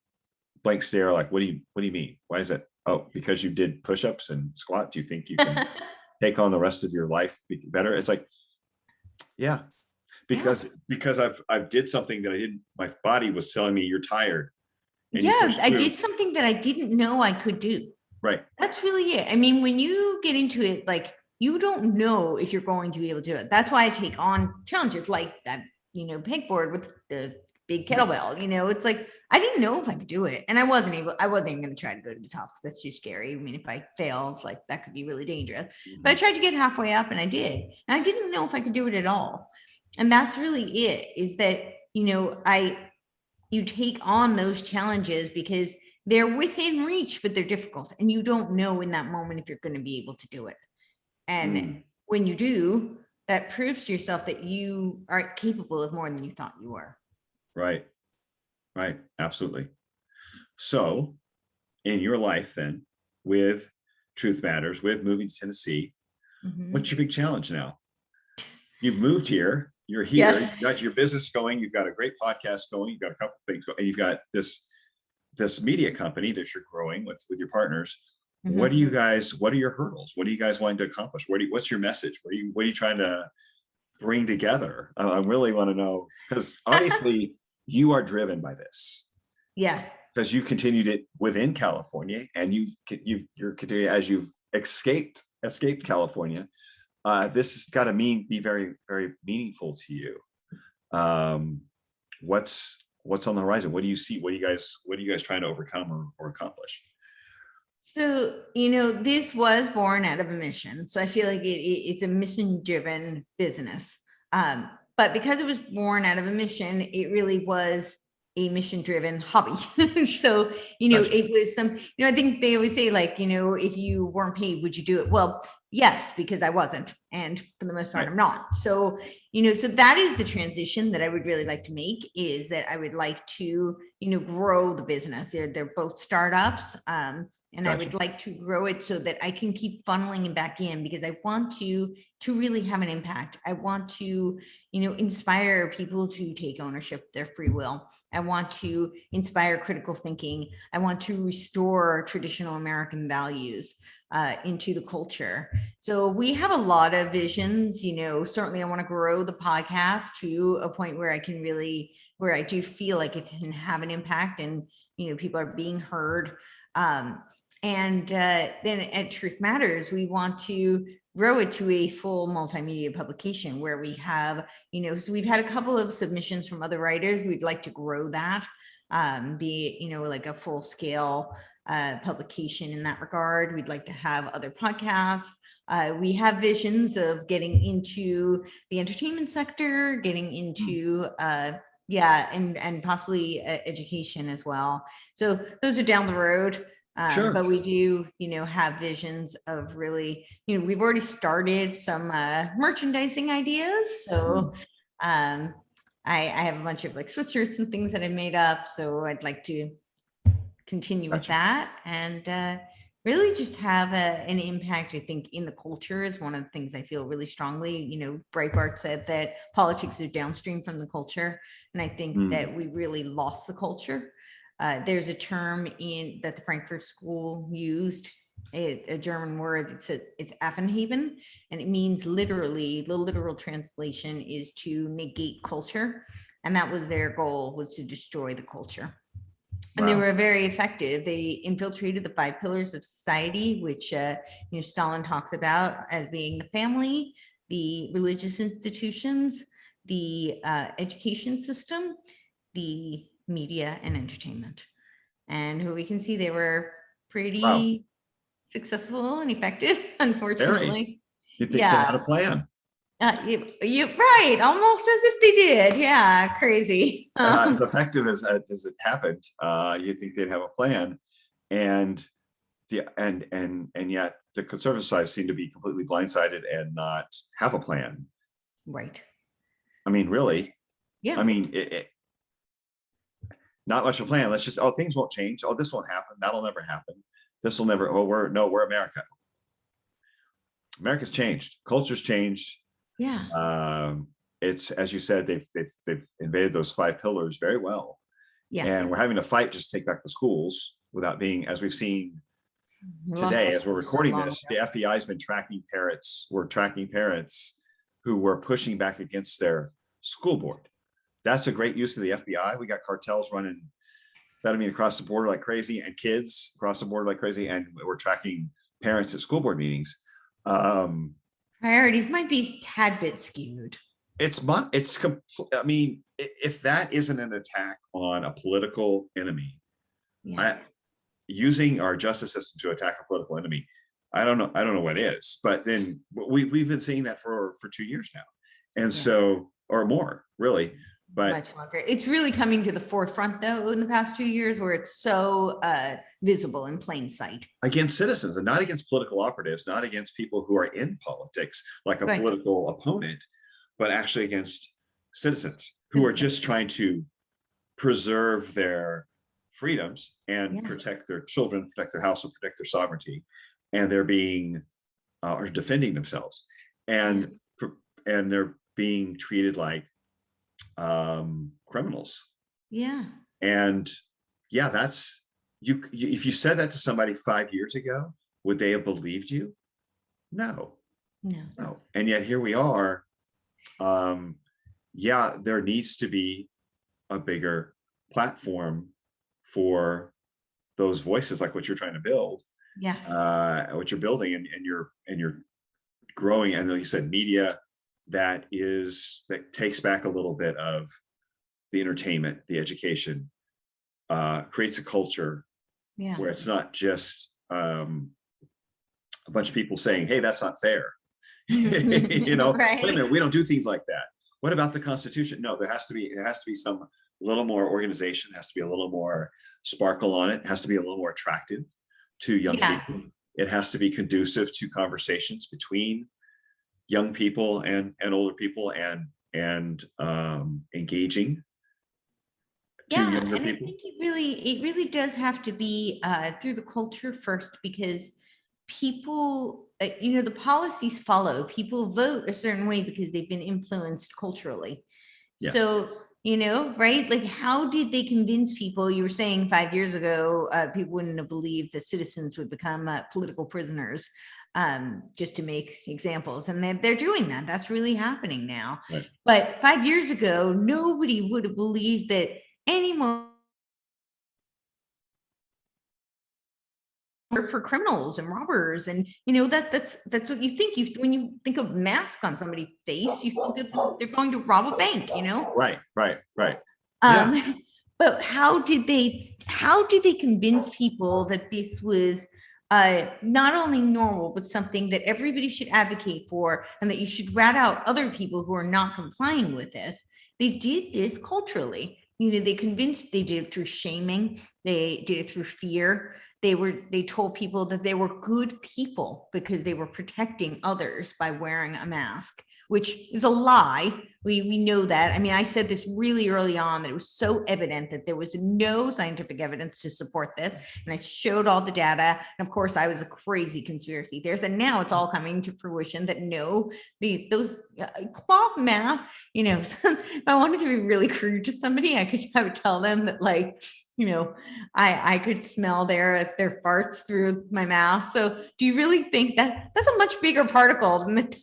blank stare, like, what do you mean? Why is it? Oh, because you did push-ups and squats, do you think you can take on the rest of your life better? It's like, because I've did something that I didn't, my body was telling me you're tired. I did something that I didn't know I could do. Right. That's really it. I mean, when you get into it, like, you don't know if you're going to be able to do it. That's why I take on challenges like that, pegboard with the big kettlebell. It's like, I didn't know if I could do it, and I wasn't even going to try to go to the top. That's too scary. I mean, if I failed, like, that could be really dangerous. But I tried to get halfway up, and I did. And I didn't know if I could do it at all. And that's really it, is that, you take on those challenges because they're within reach, but they're difficult. And you don't know in that moment if you're going to be able to do it. And when you do, that proves to yourself that you are capable of more than you thought you were. Right. Absolutely. So in your life then, with Truth Matters, with moving to Tennessee, what's your big challenge now? You've moved here. you're here, Yes. you've got your business going, you've got a great podcast going, you've got a couple of things going, and you've got this media company that you're growing with your partners. What do Mhm. you guys, what are your hurdles? What are you guys wanting to accomplish? What's your message? What are you trying to bring together? I really want to know, because obviously you are driven by this, Yeah. because you continued it within California, and you're continuing as you've escaped California. This has got to be very, very meaningful to you. What's on the horizon? What do you see? What are you guys trying to overcome or accomplish? So, this was born out of a mission. So I feel like it's a mission driven business. But because it was born out of a mission, it really was a mission driven hobby. So, Gotcha. it was I think they always say, like, if you weren't paid, would you do it? Well, yes, because I wasn't. And for the most part, Right. I'm not. So, so that is the transition that I would really like to make, is that I would like to, grow the business. They're both startups. And Gotcha. I would like to grow it so that I can keep funneling it back in, because I want to really have an impact. I want to, inspire people to take ownership of their free will. I want to inspire critical thinking. I want to restore traditional American values into the culture. So we have a lot of visions. Certainly I want to grow the podcast to a point where where I do feel like it can have an impact, and people are being heard. And then at Truth Matters, we want to grow it to a full multimedia publication where we have, so we've had a couple of submissions from other writers. We'd like to grow that, be it, like a full scale publication in that regard. We'd like to have other podcasts. We have visions of getting into the entertainment sector, getting into and possibly education as well. So those are down the road. Sure. But we do, have visions of really, we've already started some merchandising ideas. So I have a bunch of like sweatshirts and things that I made up. So I'd like to continue with Gotcha. that, and really just have an impact, I think, in the culture is one of the things I feel really strongly. Breitbart said that politics are downstream from the culture. And I think that we really lost the culture. There's a term that the Frankfurt School used, a German word. It's Affenhaven, and it means literally, the literal translation is to negate culture. And that was their goal, was to destroy the culture. And they were very effective. They infiltrated the 5 pillars of society, which Stalin talks about as being the family, the religious institutions, the education system, the media, and entertainment. And we can see they were pretty successful and effective, unfortunately. You think they had a plan? You're right, almost as if they did. Yeah, crazy. As effective as it happened, you think they'd have a plan, and yet the conservative side seem to be completely blindsided and not have a plan. Right. I mean, really. Yeah. I mean, not much of a plan. Let's just, things won't change. This won't happen. That'll never happen. This will never. We're America. America's changed. Culture's changed. Yeah. It's, as you said, they've invaded those 5 pillars very well. Yeah. And we're having to fight just to take back the schools without being, as we've seen today, as we're recording this, the FBI has been tracking parents. We're tracking parents who were pushing back against their school board. That's a great use of the FBI. We got cartels running amphetamine across the border like crazy, and kids across the border like crazy, and we're tracking parents at school board meetings. Priorities might be a tad bit skewed. I mean, if that isn't an attack on a political enemy, using our justice system to attack a political enemy, I don't know what is. But then we've been seeing that for 2 years now, and so, or more, really. But much longer. It's really coming to the forefront, though, in the past 2 years, where it's so visible in plain sight. Against citizens, and not against political operatives, not against people who are in politics like a political opponent, but actually against citizens who are just trying to preserve their freedoms and protect their children, protect their house, and protect their sovereignty. And they're being or defending themselves. And they're being treated like criminals. Yeah. And yeah, that's if you said that to somebody 5 years ago, would they have believed you? No. And yet here we are. Yeah, there needs to be a bigger platform for those voices, like what you're trying to build. Yes. What you're building, and you're growing. And like you said, media that takes back a little bit of the entertainment, the education, creates a culture where it's not just a bunch of people saying, hey, that's not fair. Right. Wait a minute, we don't do things like that. What about the Constitution? No, there has to be some little more organization, has to be a little more sparkle on it, has to be a little more attractive to young people. It has to be conducive to conversations between young people and older people, and engaging to younger people. I think it really does have to be through the culture first, because people, the policies follow. People vote a certain way because they've been influenced culturally. Yes. So, right? Like, how did they convince people? You were saying 5 years ago, people wouldn't have believed that citizens would become political prisoners, just to make examples. And they're doing that. That's really happening now. Right. But 5 years ago, nobody would have believed that anyone for criminals and robbers, and that's what you think. When you think of mask on somebody's face, you think that they're going to rob a bank. Right. Yeah. But how did they convince people that this was not only normal, but something that everybody should advocate for, and that you should rat out other people who are not complying with this? They did this culturally. They did it through shaming. They did it through fear. They told people that they were good people because they were protecting others by wearing a mask, which is a lie. We know that. I mean, I said this really early on, that it was so evident that there was no scientific evidence to support this. And I showed all the data. And of course, I was a crazy conspiracy theorist. And now it's all coming to fruition that no, those cloth masks, if I wanted to be really crude to somebody, I would tell them that, like, I could smell their farts through my mouth. So do you really think that that's a much bigger particle than the tiny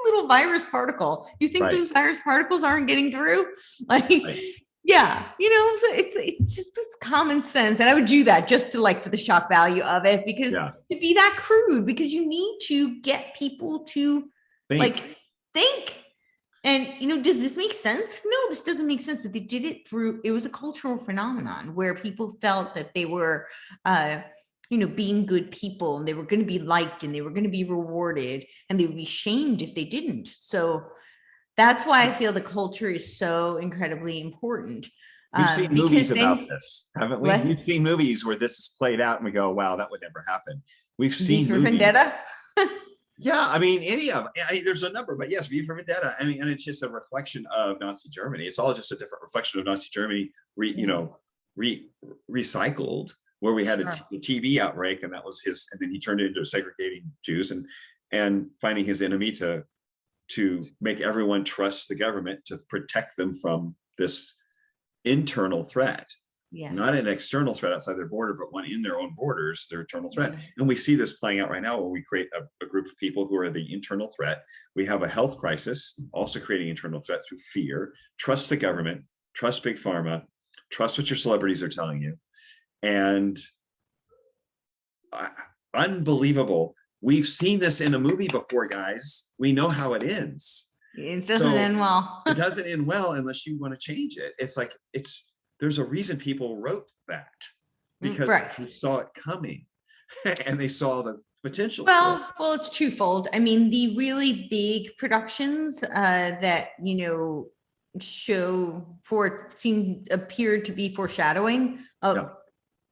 little virus particle? You think those virus particles aren't getting through? Like, yeah, so it's just this common sense. And I would do that just to, like, for the shock value of it, because to be that crude, because you need to get people to think. And, does this make sense? No, this doesn't make sense. But they did it it was a cultural phenomenon where people felt that they were, being good people, and they were going to be liked, and they were going to be rewarded, and they would be shamed if they didn't. So that's why I feel the culture is so incredibly important. We've seen movies about this, haven't we? We've seen movies where this is played out and we go, wow, that would never happen. We've seen movies. Vendetta? Yeah, I mean, any of there's a number, but yes, V for Vendetta. I mean, and it's just a reflection of Nazi Germany. It's all just a different reflection of Nazi Germany, recycled, where we had a TB outbreak, and that was his, and then he turned it into segregating Jews and finding his enemy to make everyone trust the government to protect them from this internal threat. Yeah. Not an external threat outside their border, but one in their own borders, their internal threat. Yeah. And we see this playing out right now, where we create a group of people who are the internal threat. We have a health crisis, also creating internal threat through fear. Trust the government, trust big pharma, trust what your celebrities are telling you. And unbelievable. We've seen this in a movie before, guys. We know how it ends. It doesn't end well. It doesn't end well unless you want to change it. There's a reason people wrote that, because they saw it coming and they saw the potential. Well, it's twofold. I mean, the really big productions that, appeared to be foreshadowing of,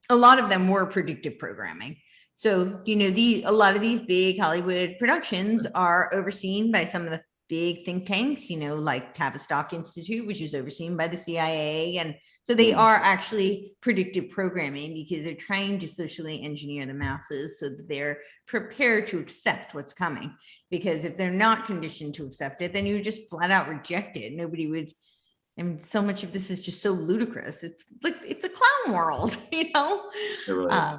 a lot of them were predictive programming. So, a lot of these big Hollywood productions are overseen by some of the big think tanks, like Tavistock Institute, which is overseen by the CIA. And so they are actually predictive programming because they're trying to socially engineer the masses so that they're prepared to accept what's coming. Because if they're not conditioned to accept it, then you would just flat out reject it. Nobody would. And so much of this is just so ludicrous. It's like, it's a clown world, It really is.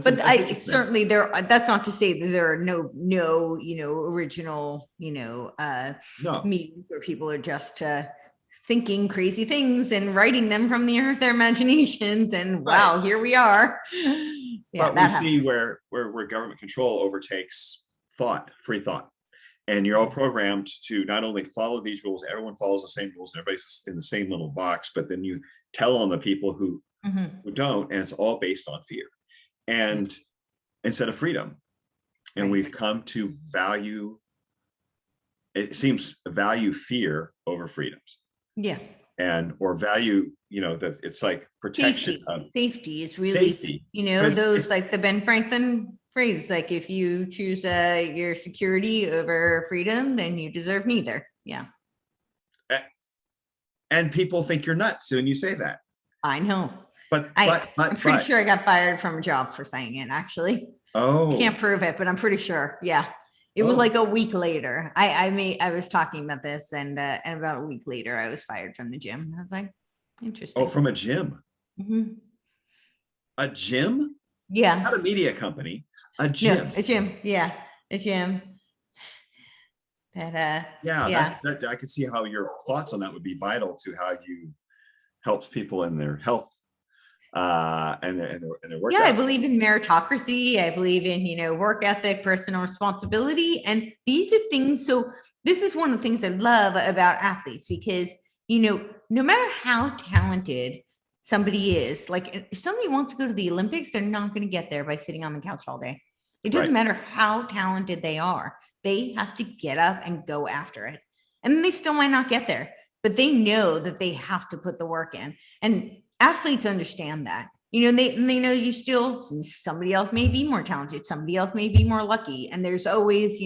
But I certainly that's not to say that there are no, original, meetings where people are just thinking crazy things and writing them from their imaginations. And wow, here we are. Yeah, but we see where government control overtakes free thought. And you're all programmed to not only follow these rules, everyone follows the same rules and everybody's in the same little box, but then you tell on the people who don't, and it's all based on fear and instead of freedom. And we've come to value, it seems, value fear over freedoms. Yeah. Or value, that it's like protection. Safety is really, safety. Those like the Ben Franklin phrase, like if you choose your security over freedom, then you deserve neither. Yeah. And people think you're nuts when you say that. I know. I'm pretty sure I got fired from a job for saying it, actually. Oh. Can't prove it, but I'm pretty sure. Yeah. It was like a week later. I was talking about this and about a week later I was fired from the gym. I was like, interesting. Oh, from a gym? Mm-hmm. A gym? Yeah. Not a media company. A gym. No, a gym. Yeah. A gym. That I could see how your thoughts on that would be vital to how you help people in their health and their work. Yeah, I believe in meritocracy. I believe in, work ethic, personal responsibility. And these are things. So this is one of the things I love about athletes because, no matter how talented somebody is, like if somebody wants to go to the Olympics, they're not going to get there by sitting on the couch all day. It doesn't matter how talented they are. They have to get up and go after it. And then they still might not get there, but they know that they have to put the work in. And athletes understand that, they know somebody else may be more talented. Somebody else may be more lucky. And there's always,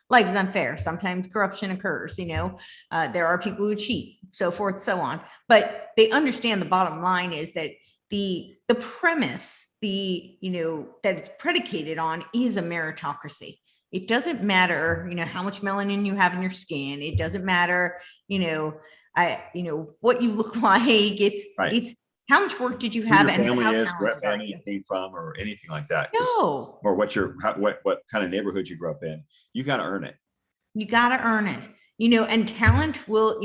life is unfair. Sometimes corruption occurs, there are people who cheat, so forth, so on. But they understand the bottom line is that the premise, that it's predicated on is a meritocracy. It doesn't matter, how much melanin you have in your skin. It doesn't matter, what you look like. It's how much work did you have and family how is, talented where family you came from, or anything like that. No. Or what kind of neighborhood you grew up in. You got to earn it. You got to earn it, and talent will,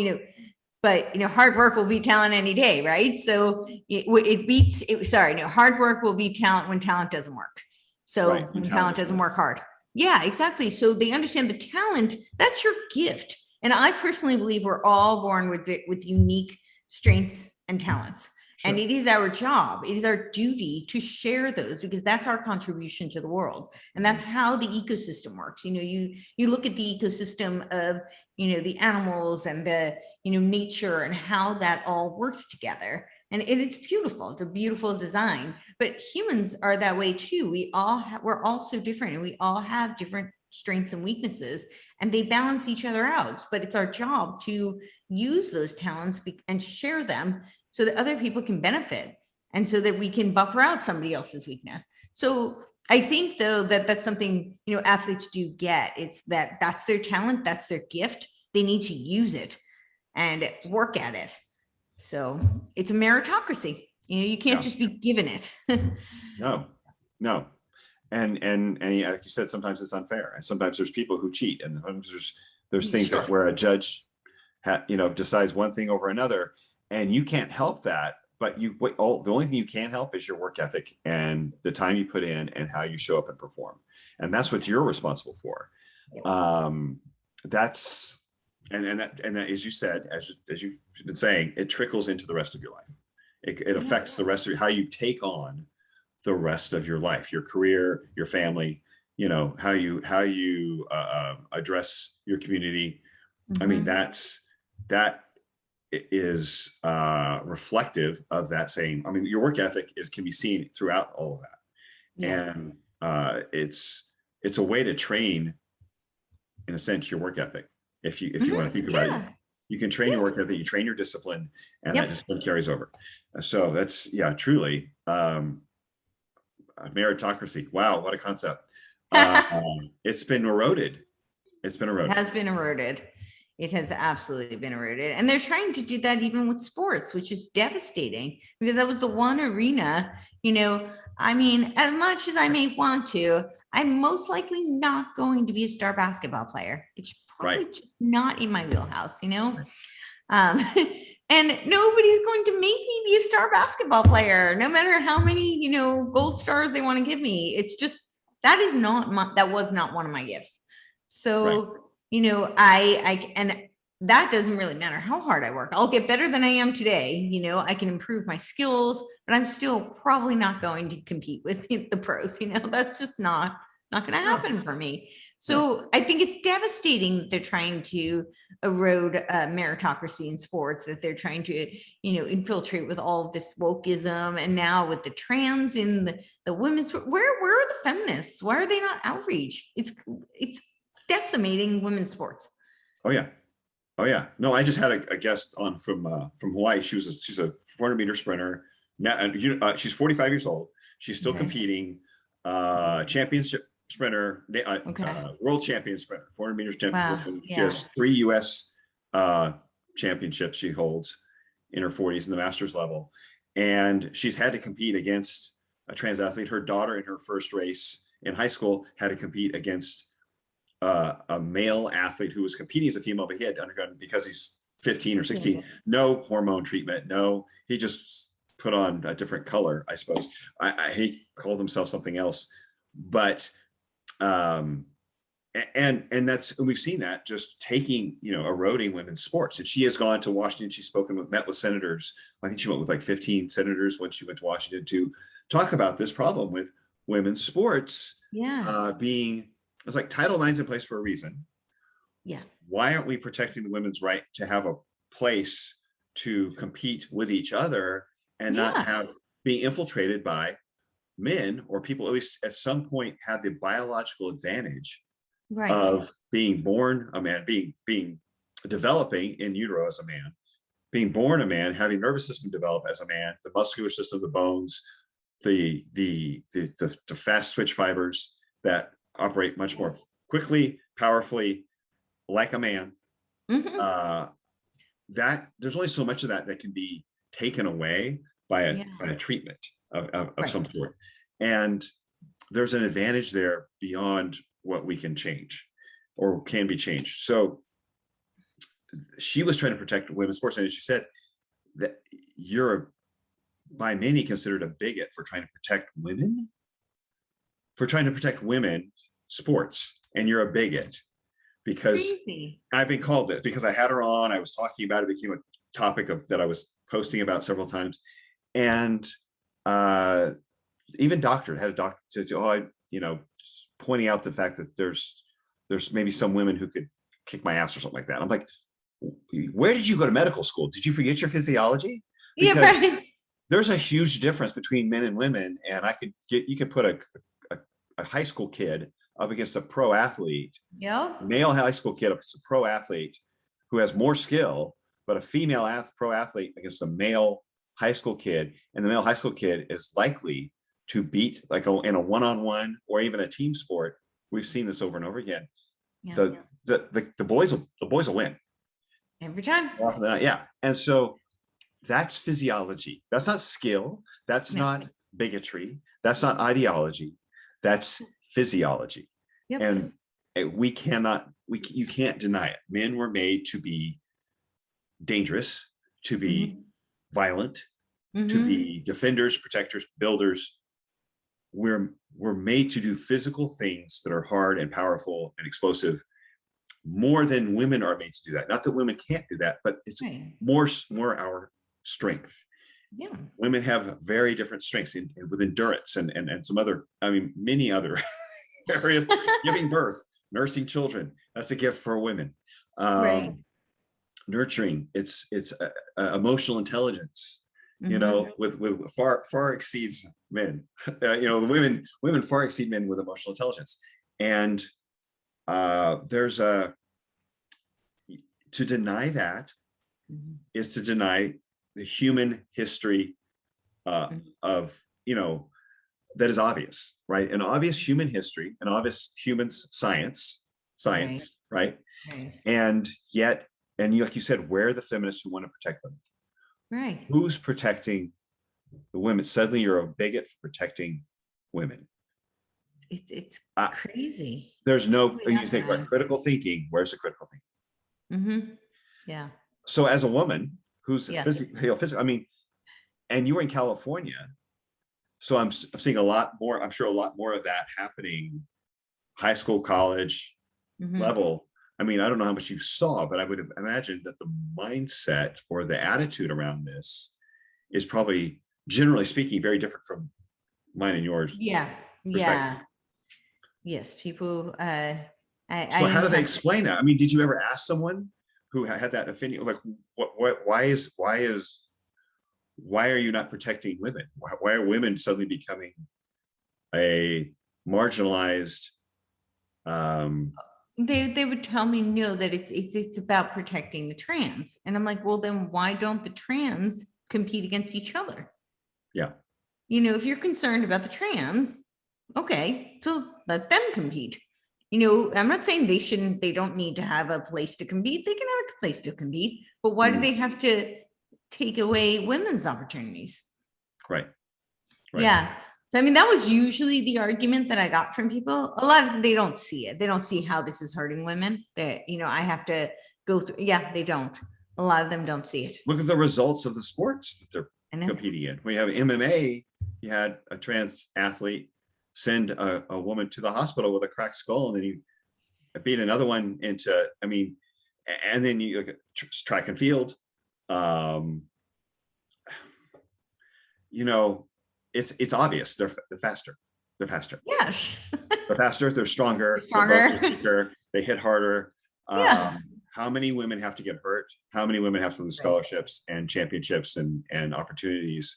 but hard work will beat talent any day, right? So hard work will beat talent when talent doesn't work. So when talent doesn't work hard. Yeah, exactly. So they understand the talent, that's your gift. And I personally believe we're all born with unique strengths and talents. Sure. And it is our job, it is our duty to share those because that's our contribution to the world. And that's how the ecosystem works. You look at the ecosystem of, the animals and the, nature and how that all works together. And it's beautiful. It's a beautiful design, but humans are that way too. We're all so different and we all have different strengths and weaknesses and they balance each other out. But it's our job to use those talents and share them so that other people can benefit and so that we can buffer out somebody else's weakness. So I think though, that's something, athletes do get. It's that's their talent. That's their gift. They need to use it and work at it. So it's a meritocracy. You can't just be given it. No. And like you said, sometimes it's unfair. And sometimes there's people who cheat. And sometimes there's things where a judge decides one thing over another. And you can't help that, but the only thing you can help is your work ethic and the time you put in and how you show up and perform. And that's what you're responsible for. That, as you said, as you've been saying, it trickles into the rest of your life. It affects the rest of how you take on the rest of your life, your career, your family, how you address your community. Mm-hmm. I mean, that is reflective of that same. I mean, your work ethic can be seen throughout all of that, and it's a way to train, in a sense, your work ethic. If you want to think about it, Yeah. you can train your Yeah. work ethic, you train your discipline, and that Yep. discipline carries over. So that's, yeah, truly meritocracy. Wow, what a concept. It's been eroded. It's been It eroded. has been eroded. It has absolutely been eroded. And they're trying to do that even with sports, which is devastating because that was the one arena, I mean, as much as I may want to, I'm most likely not going to be a star basketball player. It's probably Right. just not in my wheelhouse. And nobody's going to make me be a star basketball player, no matter how many, gold stars they want to give me. It's just, that was not one of my gifts. So, and that doesn't really matter how hard I work. I'll get better than I am today. I can improve my skills, but I'm still probably not going to compete with the pros. That's just not going to happen for me. So I think it's devastating that they're trying to erode meritocracy in sports, that they're trying to, infiltrate with all of this wokeism. And now with the trans in the women's, where are the feminists? Why are they not outreach? It's decimating women's sports. Oh yeah. Oh yeah. No, I just had a guest on from Hawaii. She's a 400-meter sprinter. Now, she's 45 years old. She's still competing. Championship sprinter, world champion sprinter, 400 meters champion. Wow. She has 3 U.S. Championships she holds in her 40s in the master's level, and she's had to compete against a trans athlete. Her daughter, in her first race in high school, had to compete against a male athlete who was competing as a female, but he had undergone, because he's 15 or 16, no hormone treatment. No, he just put on a different color, I suppose. He called himself something else, but and we've seen that just taking, eroding women's sports. And she has gone to Washington. She's met with senators. I think she went with like 15 senators when she went to Washington to talk about this problem with women's sports being, it's like Title IX's in place for a reason. Yeah. Why aren't we protecting the women's right to have a place to compete with each other and not being infiltrated by men, or people at least at some point had the biological advantage of being born a man, being developing in utero as a man, being born a man, having nervous system develop as a man, the muscular system, the bones, the fast twitch fibers that operate much more quickly, powerfully, like a man. That there's only so much of that can be taken away by a treatment of some sort. And there's an advantage there beyond what we can change or can be changed. So she was trying to protect women's sports, and she said that you're by many considered a bigot for trying to protect women, sports, and you're a bigot because I've been called this, because I had her on, I was talking about it, became a topic that I was posting about several times. And even had a doctor say, pointing out the fact that there's maybe some women who could kick my ass or something like that. I'm like, where did you go to medical school? Did you forget your physiology? Because there's a huge difference between men and women. And you could put a high school kid up against a pro athlete, male high school kid up against a pro athlete who has more skill, but a female pro athlete against a male high school kid, and the male high school kid is likely to beat, like in a one-on-one or even a team sport. We've seen this over and over again. The boys will win every time. More often than not, yeah. And so that's physiology. That's not skill. That's not bigotry. That's not ideology. That's physiology. And you can't deny it. Men were made to be dangerous, to be violent, to be defenders, protectors, builders. We're made to do physical things that are hard and powerful and explosive more than women are made to do that. Not that women can't do that, but it's more our strength. Women have very different strengths with endurance and some other, many other areas. Giving birth, nursing children, that's a gift for women. Nurturing, it's emotional intelligence, with far exceeds men. Women far exceed men with emotional intelligence. And there's to deny that Mhm. is to deny the human history Mhm. of, that is obvious, right? An obvious human history, an obvious human science, Right. right? Right. And yet, and like you said, where are the feminists who want to protect them? Right. Who's protecting the women? Suddenly you're a bigot for protecting women. It's Uh, crazy. there's no, Really you think about asinine. critical thinking. Where's the critical thinking? Yeah. So as a woman who's Yeah. physical, I mean, and you were in California, so I'm seeing a lot more, I'm sure a lot more of that happening high school, college Mhm. level. I mean, I don't know how much you saw, but I would have imagined that the mindset or the attitude around this is probably, generally speaking, very different from mine and yours Yeah. perspective. Yeah. Yes. People, I So how do they encounter. explain that? I mean, did you ever ask someone who had that opinion? Like, why are you not protecting women? Why are women suddenly becoming a marginalized? They would tell me no, that it's about protecting the trans, and I'm like, well, then why don't the trans compete against each other? Yeah. If you're concerned about the trans, okay, so let them compete. I'm not saying they don't need to have a place to compete. They can have a place to compete, but why do they have to take away women's opportunities? Right. Yeah. So, I mean, that was usually the argument that I got from people. A lot of they don't see it. They don't see how this is hurting women. That, I have to go through. Yeah, they don't. A lot of them don't see it. Look at the results of the sports that they're I know. competing in. We have MMA. You had a trans athlete send a woman to the hospital with a cracked skull, and then you beat another one into, I mean, and then you look at track and field. It's obvious. They're faster. They're faster. Yes. They're faster. They're stronger. Their bones are Stronger. thicker. They hit harder. Yeah. How many women have to get hurt? How many women have to lose Right. scholarships and championships and opportunities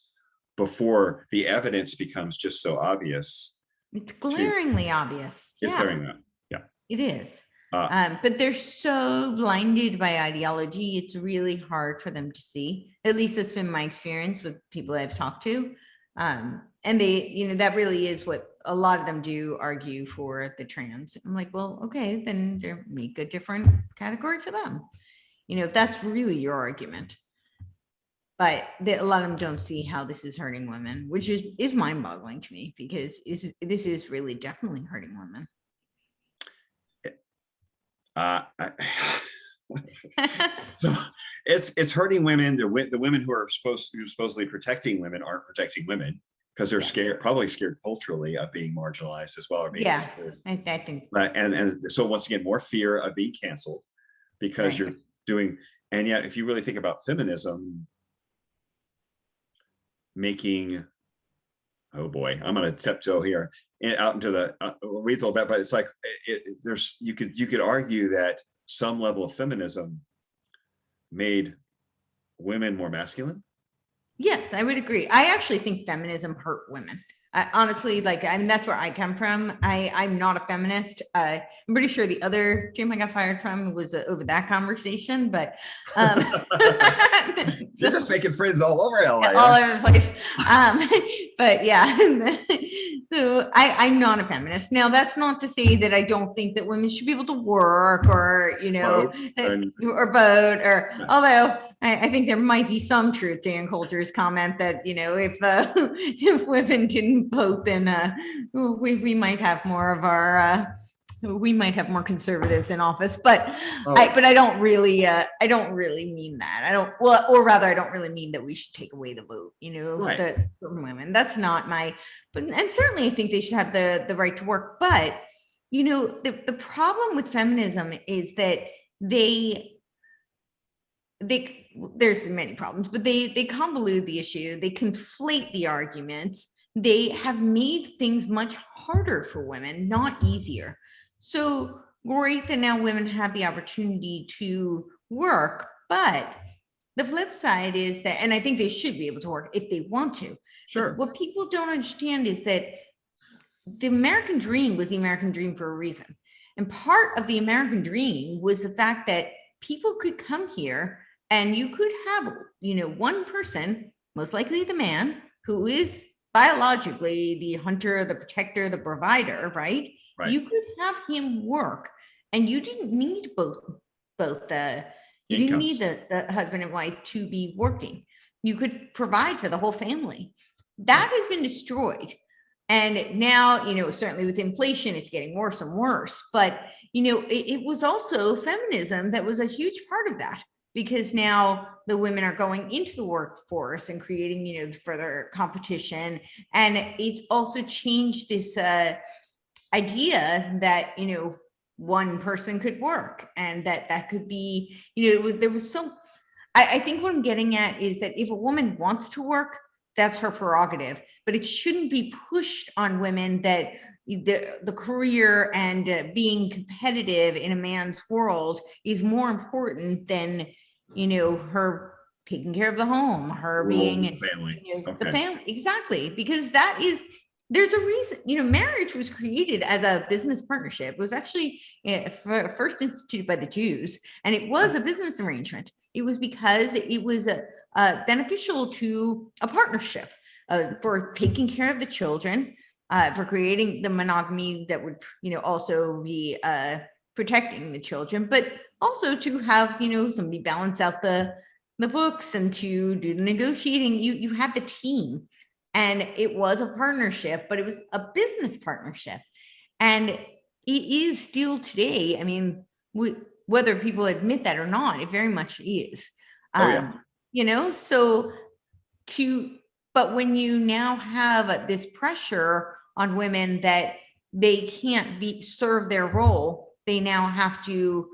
before the evidence becomes just so obvious? It's glaringly obvious. It's Yeah, glaring that. Yeah. it is. But they're so blinded by ideology. It's really hard for them to see. At least that's been my experience with people I've talked to. And they, that really is what a lot of them do, argue for the trans. I'm like, well, okay, then make a different category for them. If that's really your argument. But a lot of them don't see how this is hurting women, which is mind-boggling to me, because this is really definitely hurting women. So it's hurting women. The women who are supposedly protecting women aren't protecting women because they're scared, probably scared culturally of being marginalized as well. Or being I think. And so once again, more fear of being canceled because you're doing. And yet, if you really think about feminism, making, oh boy, I'm going to tiptoe here and out into the weeds a little bit, but it's like you could argue that some level of feminism made women more masculine. Yes, I would agree. I actually think feminism hurt women. Honestly, that's where I come from. I'm not a feminist. I'm pretty sure the other gym I got fired from was over that conversation, but you're just making friends all over LA. All over the place. But yeah, so I'm not a feminist. Now, that's not to say that I don't think that women should be able to work or, Vote or vote, or although I think there might be some truth to Ann Coulter's comment that, if women didn't vote, then we might have more of our we might have more conservatives in office, but I don't really mean that. Or rather, I don't really mean that we should take away the vote, from women. That's not and certainly I think they should have the right to work. But, the problem with feminism is that there's many problems, but they convolute the issue. They conflate the arguments. They have made things much harder for women, not easier. So great that now women have the opportunity to work, but the flip side is that, and I think they should be able to work if they want to. Sure. What people don't understand is that the American dream was the American dream for a reason. And part of the American dream was the fact that people could come here and you could have, one person, most likely the man, who is biologically the hunter, the protector, the provider, right? Right. You could have him work, and you didn't need both the you didn't need the husband and wife to be working. You could provide for the whole family. That has been destroyed. And now, certainly with inflation, it's getting worse and worse. But, it was also feminism that was a huge part of that, because now the women are going into the workforce and creating, further competition. And it's also changed this idea that, one person could work, and that could be, there was so, I think what I'm getting at is that if a woman wants to work, that's her prerogative, but it shouldn't be pushed on women that the career and being competitive in a man's world is more important than, her taking care of the home, her being family. The family. Exactly. Because there's a reason, marriage was created as a business partnership. It was actually first instituted by the Jews, and it was a business arrangement. It was because it was beneficial to a partnership for taking care of the children, for creating the monogamy that would, also be protecting the children, but also to have, somebody balance out the books and to do the negotiating. You had the team, and it was a partnership, but it was a business partnership. And it is still today. I mean, whether people admit that or not, it very much is. But when you now have this pressure on women that they can't serve their role, they now have to,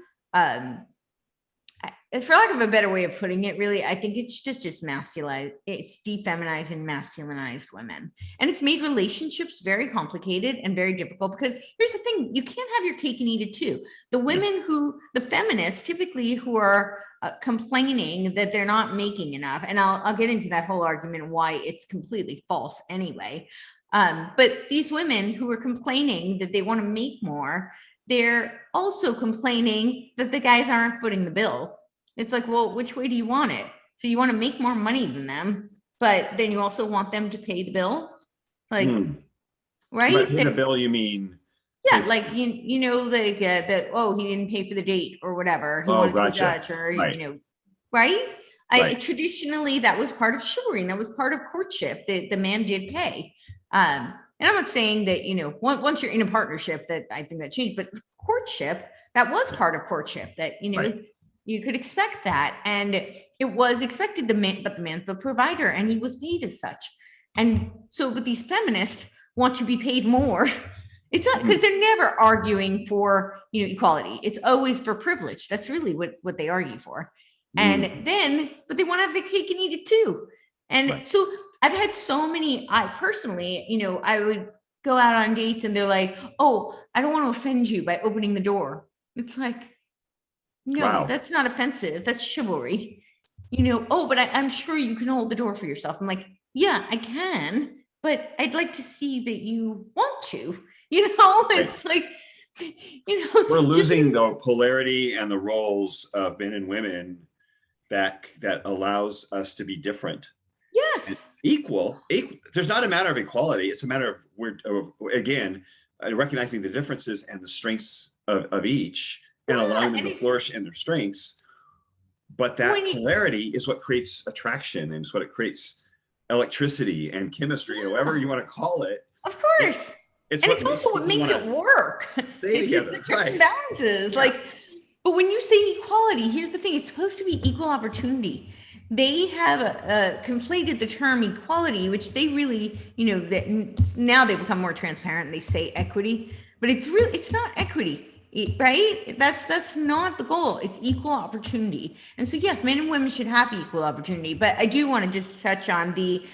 for lack of a better way of putting it, really, I think it's just masculinized. It's defeminized and masculinized women. And it's made relationships very complicated and very difficult, because here's the thing, you can't have your cake and eat it too. The women the feminists typically who are complaining that they're not making enough, and I'll get into that whole argument why it's completely false anyway. But these women who are complaining that they want to make more, they're also complaining that the guys aren't footing the bill. It's like, well, which way do you want it? So you want to make more money than them, but then you also want them to pay the bill? Like, right? But pay the bill, you mean? Yeah, like, oh, he didn't pay for the date or whatever. He wanted to judge, or, right? Traditionally, that was part of chivalry, and that was part of courtship, that the man did pay. And I'm not saying that, once you're in a partnership that I think that changed, but courtship, that was part of courtship, that, you could expect that. And it was expected, but the man's the provider, and he was paid as such. And so with these feminists want to be paid more, it's not because they're never arguing for, equality. It's always for privilege. That's really what they argue for. And then, but they want to have the cake and eat it too. And so I've had so many, I personally, I would go out on dates and they're like, oh, I don't want to offend you by opening the door. It's like, no, that's not offensive. That's chivalry. Oh, but I'm sure you can hold the door for yourself. I'm like, yeah, I can, but I'd like to see that you want to, it's like, we're losing the polarity and the roles of men and women that allows us to be different. Yes. And equal. There's not a matter of equality. It's a matter of again, recognizing the differences and the strengths of each, and allowing them to flourish in their strengths. But that polarity is what creates attraction, and it's what it creates electricity and chemistry, whatever you want to call it. Of course. It's also what makes it work. Stay together. The checks and balances. But when you say equality, here's the thing, it's supposed to be equal opportunity. They have conflated the term equality, which they really, now they become more transparent. They say equity, but it's not equity. Right? That's not the goal. It's equal opportunity. And so, yes, men and women should have equal opportunity. But I do want to just touch on the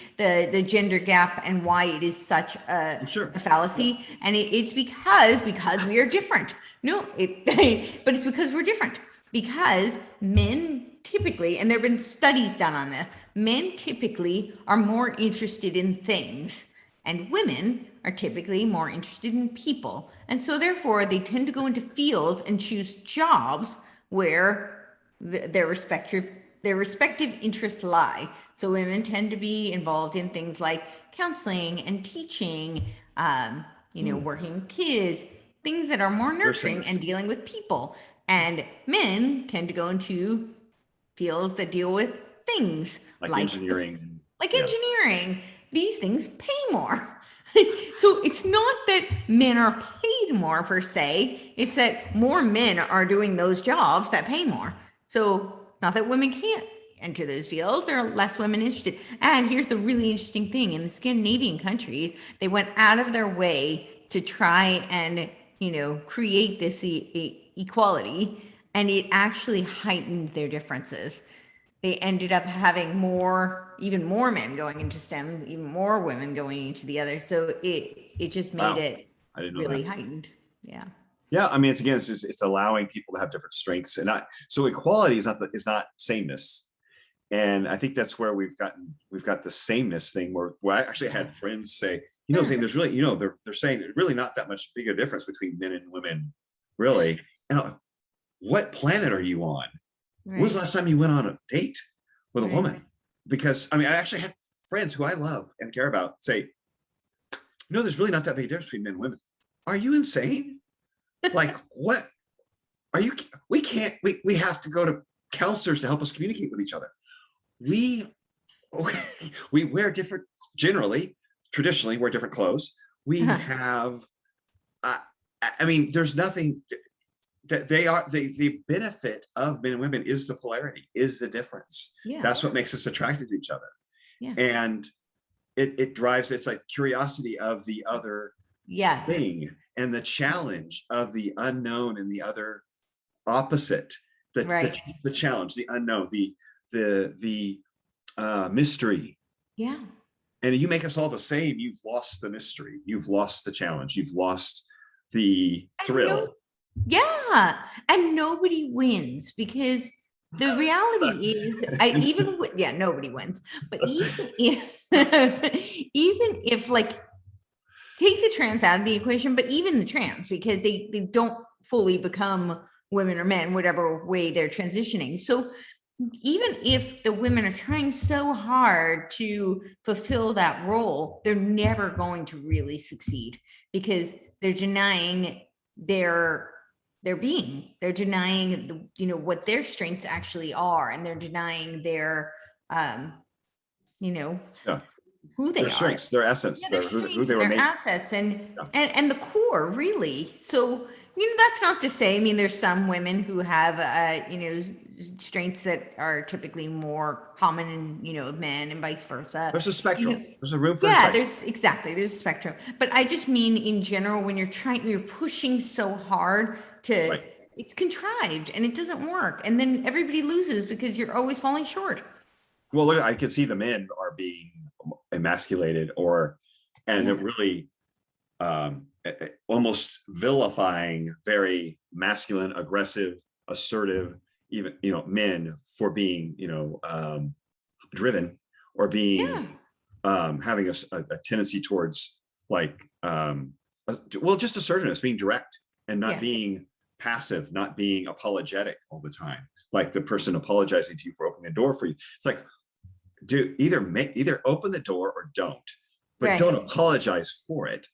gender gap and why it is such a fallacy. And it's because we are different. No, but it's because we're different. Because men typically, and there have been studies done on this, men typically are more interested in things, and women are typically more interested in people. And so therefore they tend to go into fields and choose jobs where their respective interests lie. So women tend to be involved in things like counseling and teaching, working with kids, things that are more nurturing and dealing with people. And men tend to go into fields that deal with things like engineering. Engineering. These things pay more. So it's not that men are paid more per se, it's that more men are doing those jobs that pay more. So not that women can't enter those fields, there are less women interested. And here's the really interesting thing: in the Scandinavian countries, they went out of their way to try and, create this equality, and it actually heightened their differences. They ended up having even more men going into STEM, even more women going into the other. So it just made it I didn't know really that. heightened. Yeah. Yeah, I mean, it's allowing people to have different strengths, and not so equality is not sameness. And I think that's where we've got the sameness thing where I actually had friends say, Zane, there's really, they're saying there's really not that much bigger difference between men and women, really. And what planet are you on? When was the last time you went on a date with a woman? Because I actually had friends who I love and care about say, there's really not that big a difference between men and women. Are you insane? Like, what are you? We have to go to counselors to help us communicate with each other. We wear different, traditionally wear different clothes. We have, there's nothing that the benefit of men and women is the polarity, is the difference. Yeah. That's what makes us attracted to each other. Yeah. And it drives, it's like curiosity of the other thing, and the challenge of the unknown and the other opposite, the challenge, the unknown, the mystery. Yeah. And you make us all the same, you've lost the mystery, you've lost the challenge, you've lost the thrill. Yeah, and nobody wins, because the reality is, nobody wins. But even if like, take the trans out of the equation, but even the trans, because they don't fully become women or men, whatever way they're transitioning. So even if the women are trying so hard to fulfill that role, they're never going to really succeed, because they're denying their being, they're denying what their strengths actually are, and they're denying their who they their are, strengths, their essence, who they were their assets, and the core, really. So that's not to say, there's some women who have strengths that are typically more common in men, and vice versa. There's a spectrum. There's a room for there's a spectrum. But I just mean in general, when you're pushing so hard to, it's contrived and it doesn't work, and then everybody loses because you're always falling short. Well, look, I can see the men are being emasculated, and it really almost vilifying very masculine, aggressive, assertive, even men for being driven, or being having a tendency towards just assertiveness, being direct, and not being passive, not being apologetic all the time, like the person apologizing to you for opening the door for you. It's like, either open the door or don't, but don't apologize for it.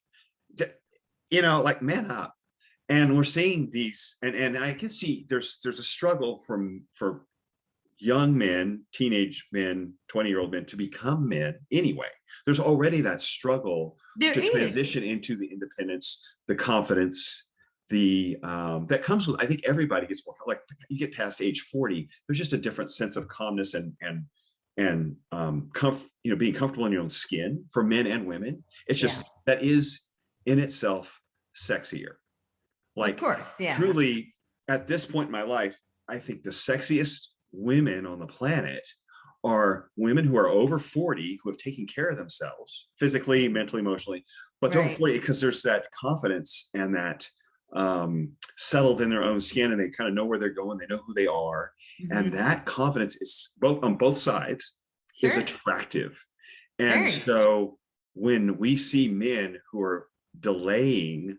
Like, man up. And we're seeing these, and I can see there's a struggle for young men, teenage men, 20-year-old men to become men anyway. There's already that struggle transition into the independence, the confidence, that comes with, I think everybody gets more, like, you get past age 40, there's just a different sense of calmness and being comfortable in your own skin for men and women. It's just, that is in itself sexier. Like, of course, truly, at this point in my life, I think the sexiest women on the planet are women who are over 40, who have taken care of themselves physically, mentally, emotionally, but they're over 40 because there's that confidence and that settled in their own skin, and they kind of know where they're going, they know who they are, and that confidence is on both sides is attractive. And so when we see men who are delaying,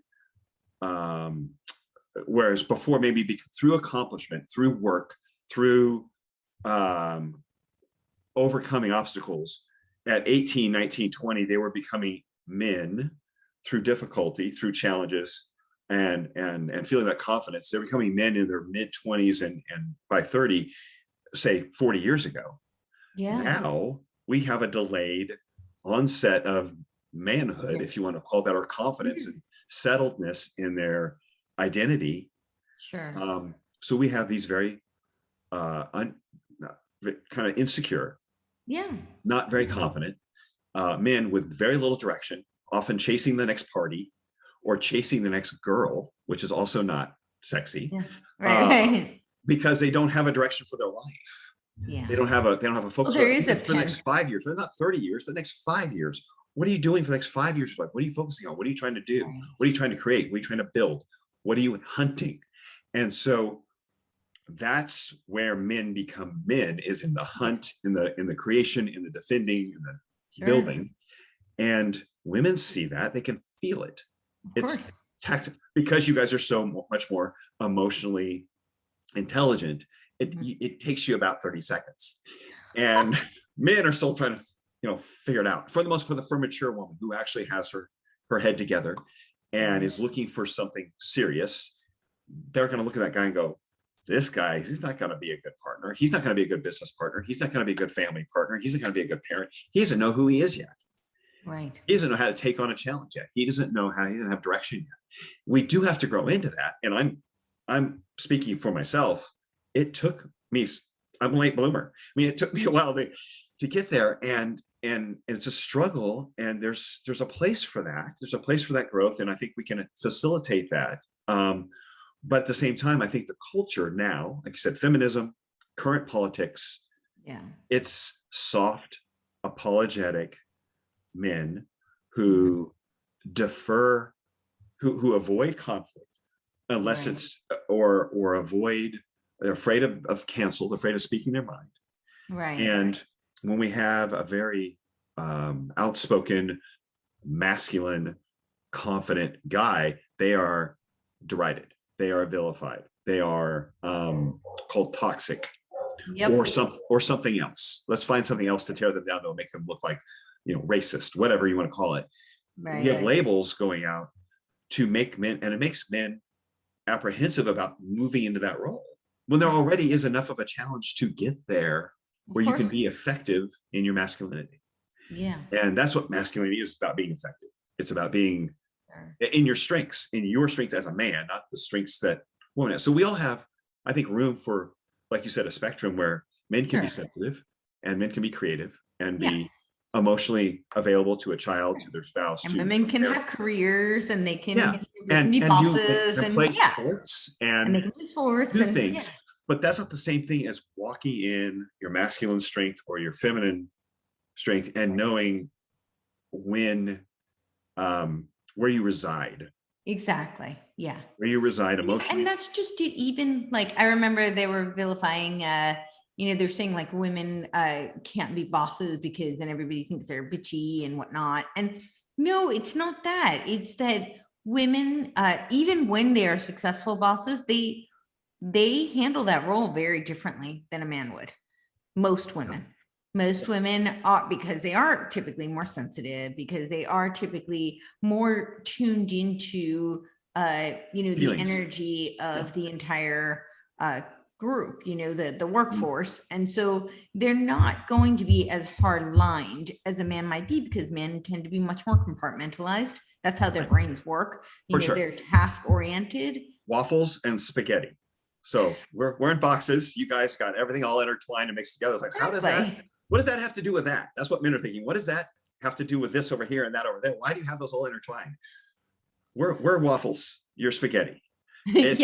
whereas before, maybe through accomplishment, through work, through overcoming obstacles. At 18, 19, 20, they were becoming men through difficulty, through challenges, and feeling that confidence. They're becoming men in their mid-20s, and by 30, say 40 years ago. Yeah. Now we have a delayed onset of manhood, if you want to call that, or confidence and settledness in their identity. Sure. So we have these very kind of insecure, not very confident men with very little direction, often chasing the next party or chasing the next girl, which is also not sexy. Yeah. Right. Because they don't have a direction for their life. Yeah. They don't have a focus. Well, there is for the next 5 years, but not 30 years, but the next 5 years. What are you doing for the next 5 years? Like, what are you focusing on? What are you trying to do? Right. What are you trying to create? What are you trying to build? What are you hunting? And so that's where men become men, is in the hunt, in the creation, in the defending, in the building. And women see that, they can feel it. It's tactical, because you guys are so much more emotionally intelligent. It takes you about 30 seconds, and men are still trying to figure it out. For the mature woman who actually has her head together and is looking for something serious, they're going to look at that guy and go, this guy, he's not going to be a good partner. He's not going to be a good business partner. He's not going to be a good family partner. He's not going to be a good parent. He doesn't know who he is yet. Right. He doesn't know how to take on a challenge yet. He doesn't know how, he doesn't have direction yet. We do have to grow into that. And I'm speaking for myself. It took me, I'm a late bloomer. I mean, it took me a while to get there, and it's a struggle, and there's a place for that. There's a place for that growth. And I think we can facilitate that. But at the same time, I think the culture now, like you said, feminism, current politics, it's soft, apologetic men who defer, who avoid conflict, unless it's or avoid, they're afraid of cancel, they're afraid of speaking their mind. Right. And when we have a very outspoken, masculine, confident guy, they are derided, they are vilified, they are called toxic, or something else. Let's find something else to tear them down, to make them look like, racist, whatever you want to call it. We have labels going out to make men, and it makes men apprehensive about moving into that role when there already is enough of a challenge to get there, where you can be effective in your masculinity. Yeah. And that's what masculinity is, about being effective. It's about being in your strengths as a man, not the strengths that women have. So we all have, I think, room for, like you said, a spectrum where men can be sensitive, and men can be creative, and be emotionally available to a child, to their spouse. And women can have careers, and they can and be bosses, and play sports, and they can play sports, do things. But that's not the same thing as walking in your masculine strength or your feminine strength, and knowing when, where you reside. Exactly. Yeah. Where you reside emotionally. And that's just it. Even like, I remember they were vilifying, they're saying like women can't be bosses because then everybody thinks they're bitchy and whatnot. And no, it's not that. It's that women, even when they are successful bosses, they handle that role very differently than a man would. Most women are, because they are typically more sensitive, because they are typically more tuned into, the energy of the entire group, the workforce. And so they're not going to be as hard lined as a man might be, because men tend to be much more compartmentalized. That's how their brains work. They're task oriented. Waffles and spaghetti. So we're in boxes. You guys got everything all intertwined and mixed together. It's like, what does that have to do with that? That's what men are thinking. What does that have to do with this over here and that over there? Why do you have those all intertwined? We're waffles. You're spaghetti. Great.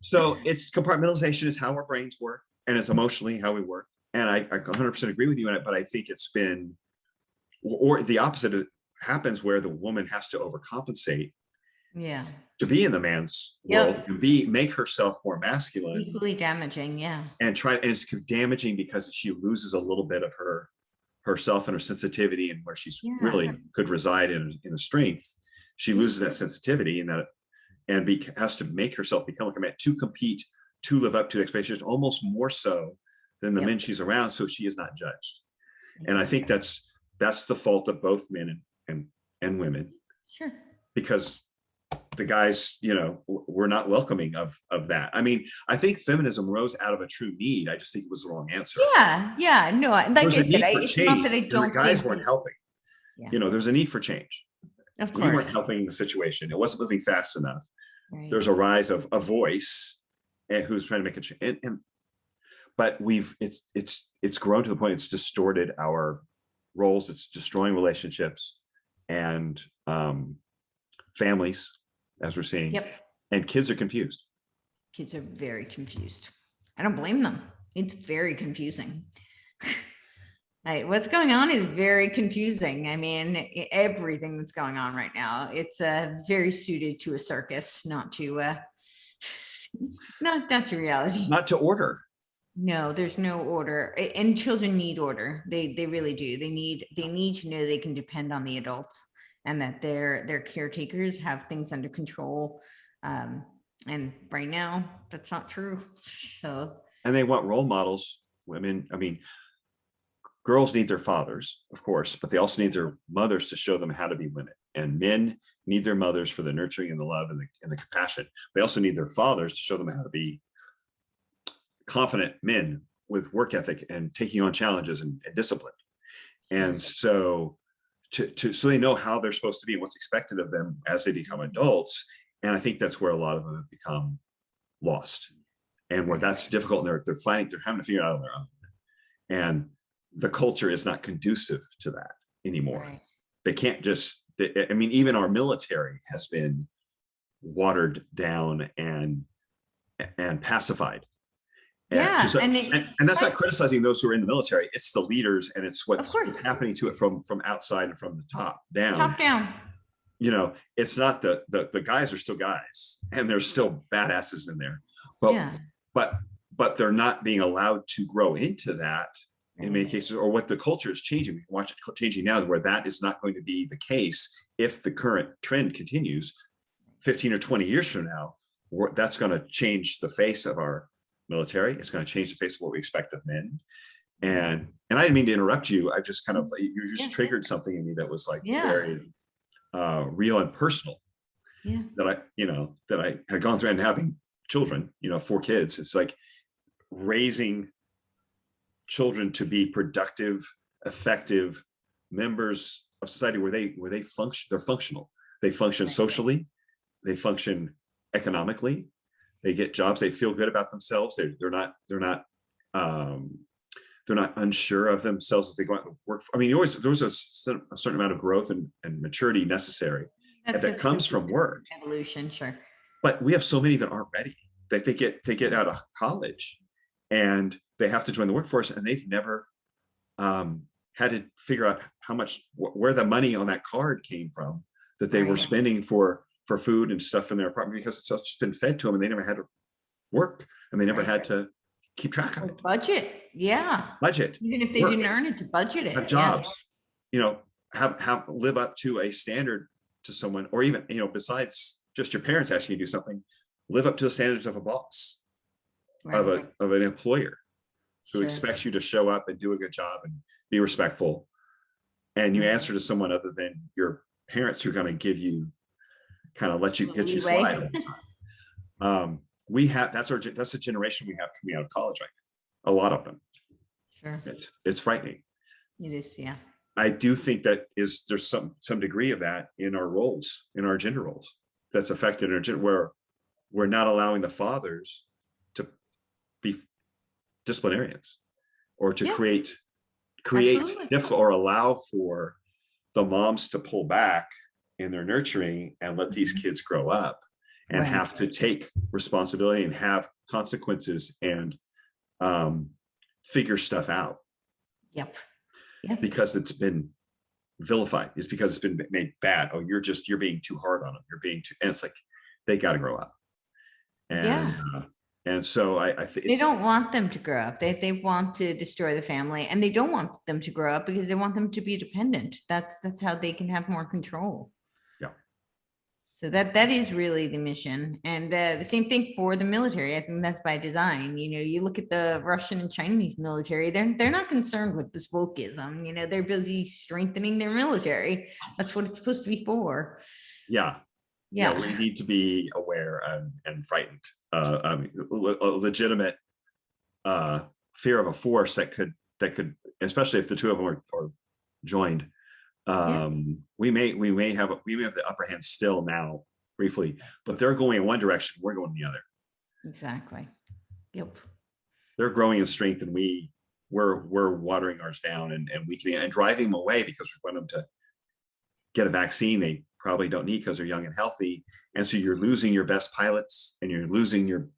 So it's compartmentalization is how our brains work, and it's emotionally how we work. And I 100% agree with you on it, but I think it's been, or the opposite happens, where the woman has to overcompensate to be in the man's world, to make herself more masculine. Equally damaging, and it's damaging because she loses a little bit of herself and her sensitivity, and where she's really could reside in a strength. She loses that sensitivity, and has to make herself become like a man to compete to live up to the expectations, almost more so than the Yep. men she's around, so she is not judged. And I think that's the fault of both men and women, Sure. because the guys, were not welcoming of that. I mean, I think feminism rose out of a true need. I just think it was the wrong answer. Yeah. No, like There's I a need said, for it's change. not that I The don't guys think weren't helping. Yeah. There's a need for change. Of We course. weren't helping the situation. It wasn't moving fast enough. Right. There's a rise of a voice and who's trying to make a change. But it's grown to the point it's distorted our roles. It's destroying relationships and families, as we're seeing. Yep. And kids are confused. Kids are very confused. I don't blame them. It's very confusing. What's going on is very confusing. I mean, everything that's going on right now, it's very suited to a circus, not to not to reality. Not to order. No, there's no order, and children need order. They really do. They need to know they can depend on the adults, and that their caretakers have things under control. And right now, that's not true. So. And they want role models. Women, I mean, girls need their fathers, of course, but they also need their mothers to show them how to be women. And men need their mothers for the nurturing and the love and the compassion. They also need their fathers to show them how to be confident men with work ethic and taking on challenges and discipline. And so so they know how they're supposed to be and what's expected of them as they become adults. And I think that's where a lot of them have become lost, and where that's difficult. And they're having to figure it out on their own. And the culture is not conducive to that anymore. Right. They can't just, I mean, even our military has been watered down and pacified. And that's not criticizing those who are in the military. It's the leaders, and it's what's happening to it from outside and from the top down. Top down. It's not the guys are still guys, and there's still badasses in there, but they're not being allowed to grow into that in many cases, or what the culture is changing. We can watch it changing now, where that is not going to be the case if the current trend continues 15 or 20 years from now. That's going to change the face of our military. It's going to change the face of what we expect of men. And I didn't mean to interrupt you. I just kind of, you just triggered something in me that was like very real and personal. Yeah. That I had gone through, and having children, 4 kids. It's like raising children to be productive, effective members of society where they function. They're functional. They function socially. They function economically. They get jobs. They feel good about themselves. They're not unsure of themselves as they go out and work. I mean, there's a certain amount of growth and maturity necessary that comes from work. Evolution, sure. But we have so many that aren't ready. That they get out of college and they have to join the workforce, and they've never had to figure out where the money on that card came from that they were spending for food and stuff in their apartment, because it's just been fed to them, and they never had to work, and they never had to keep track of it. Budget. Even if they didn't earn it, to budget it. Have jobs, have live up to a standard to someone, or even, besides just your parents asking you to do something, live up to the standards of a boss, of an employer who expects you to show up and do a good job and be respectful. And you answer to someone other than your parents, who are going to give you, kind of let you slide all the time. That's the generation we have coming out of college right now. A lot of them. Sure. It's frightening. It is, yeah. I do think that there's some degree of that in our roles, in our gender roles, that's affected in our gender, where we're not allowing the fathers to be disciplinarians, or to create difficult, or allow for the moms to pull back in their nurturing and let these kids grow up and have to take responsibility and have consequences and figure stuff out. Yep. Because it's been vilified. It's because it's been made bad. Oh, you're being too hard on them. You're being too, and it's like, they got to grow up. And so I think they don't want them to grow up. They want to destroy the family, and they don't want them to grow up because they want them to be dependent. That's how they can have more control. So that is really the mission. And the same thing for the military. I think that's by design. You look at the Russian and Chinese military, they're not concerned with this wokeism. They're busy strengthening their military. That's what it's supposed to be for. Yeah. Yeah. We need to be aware and frightened. A legitimate fear of a force that could, especially if the two of them are joined. We may have the upper hand still now, briefly, but they're going in one direction, we're going the other. Exactly. Yep. They're growing in strength, and we're watering ours down, and we can and driving them away because we want them to get a vaccine they probably don't need because they're young and healthy. And so you're losing your best pilots, and you're losing your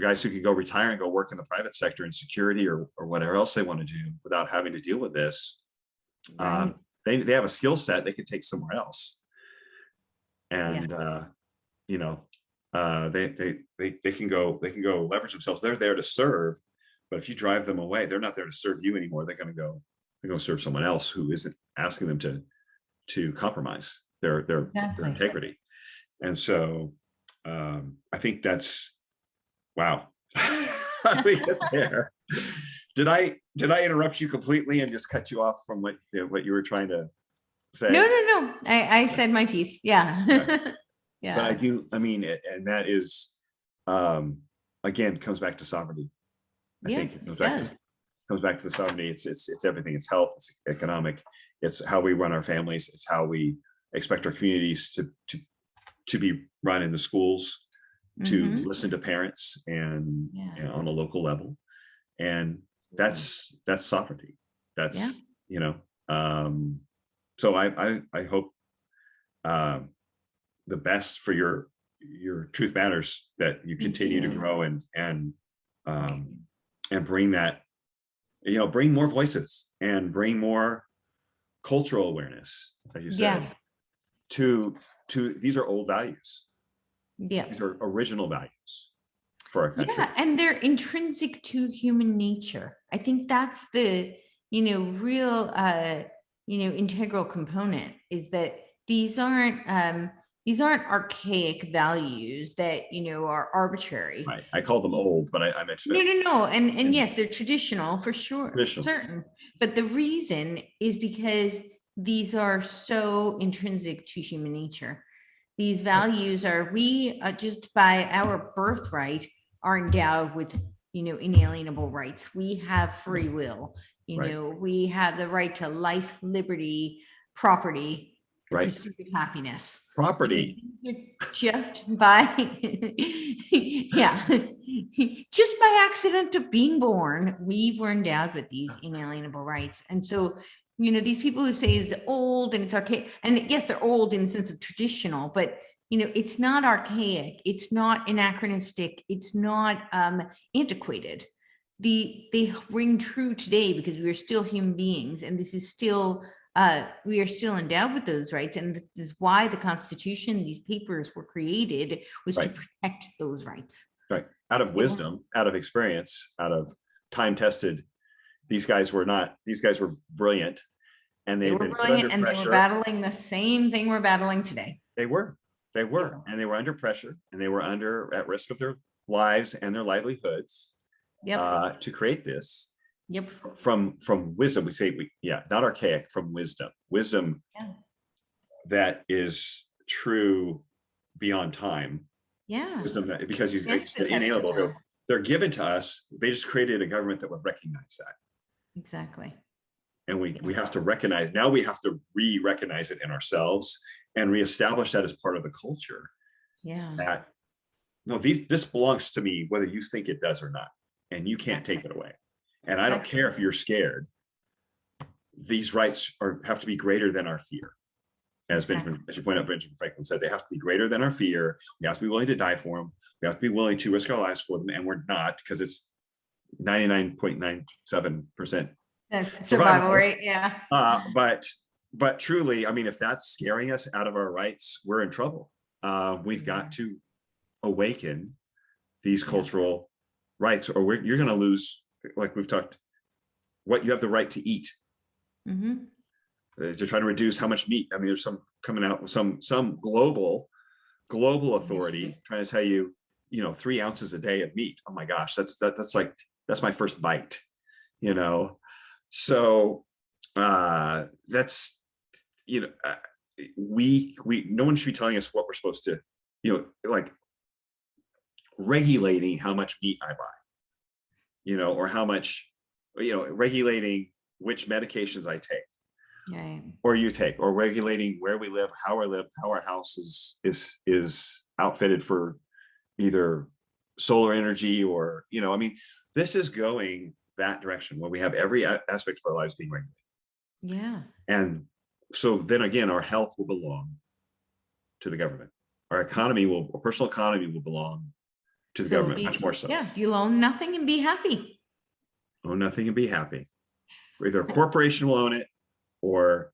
guys who could go retire and go work in the private sector in security or whatever else they want to do without having to deal with this. Right. They have a skill set they could take somewhere else, and they can go leverage themselves. They're there to serve, but if you drive them away, they're not there to serve you anymore. They're going to go serve someone else who isn't asking them to compromise their integrity. And so I think that's wow. How do we get there? Did I interrupt you completely and just cut you off from what you were trying to say? No. I said my piece. Yeah. Okay. Yeah. But and that is, again, comes back to sovereignty. I think it comes back to the sovereignty. It's everything. It's health. It's economic. It's how we run our families. It's how we expect our communities to be run in the schools, to listen to parents and on a local level. And that's sovereignty. That's so I hope the best for your Truth Matters, that you continue to grow and bring that, bring more voices and bring more cultural awareness, as you said, to these are old values. Yeah, these are original values for our country. Yeah, and they're intrinsic to human nature. I think that's the real integral component, is that these aren't archaic values that are arbitrary. Right. I call them old, but I mentioned no. And yes, they're traditional for sure, certain. But the reason is because these are so intrinsic to human nature. These values are, we just by our birthright are endowed with inalienable rights. We have free will. We have the right to life, liberty, property, pursuit of happiness. Property. Just by just by accident of being born, we were endowed with these inalienable rights. And so these people who say it's old and it's archaic, and yes, they're old in the sense of traditional, but it's not archaic, it's not anachronistic, it's not antiquated. They ring true today because we are still human beings, and this is still we are still endowed with those rights. And this is why the Constitution, these papers were created, was to protect those rights. Right. Out of wisdom, out of experience, out of time tested. These guys were brilliant, and they were brilliant, and they were battling the same thing we're battling today. They were, and they were under pressure, and they were at risk of their lives and their livelihoods to create this. Yep. From wisdom, we say not archaic, from wisdom that is true beyond time. Yeah. Wisdom that, because you said inalienable, they're given to us. They just created a government that would recognize that. Exactly. And we have to recognize, now we have to recognize it in ourselves and reestablish that as part of the culture. Yeah. That this belongs to me, whether you think it does or not, and you can't take it away. And I don't care if you're scared. These rights have to be greater than our fear. As you point out, Benjamin Franklin said, they have to be greater than our fear. We have to be willing to die for them. We have to be willing to risk our lives for them, and we're not, because it's 99.97% survival rate. Yeah. But truly, if that's scaring us out of our rights, we're in trouble. We've got to awaken these cultural rights, or you're going to lose, like we've talked, what you have the right to eat. They're trying to reduce how much meat. I mean, there's some coming out with some global authority trying to tell you, 3 ounces a day of meat. Oh my gosh, that's my first bite, So that's, we no one should be telling us what we're supposed to, like regulating how much meat I buy, or how much, regulating which medications I take. Right. Or you take, or regulating where we live, how I live, how our house is outfitted for either solar energy or, I mean, this is going that direction where we have every aspect of our lives being regulated. Yeah. And so then again, our health will belong to the government. Our personal economy will belong to the government, much more so. Yeah, you'll own nothing and be happy. Own nothing and be happy. Either a corporation will own it, or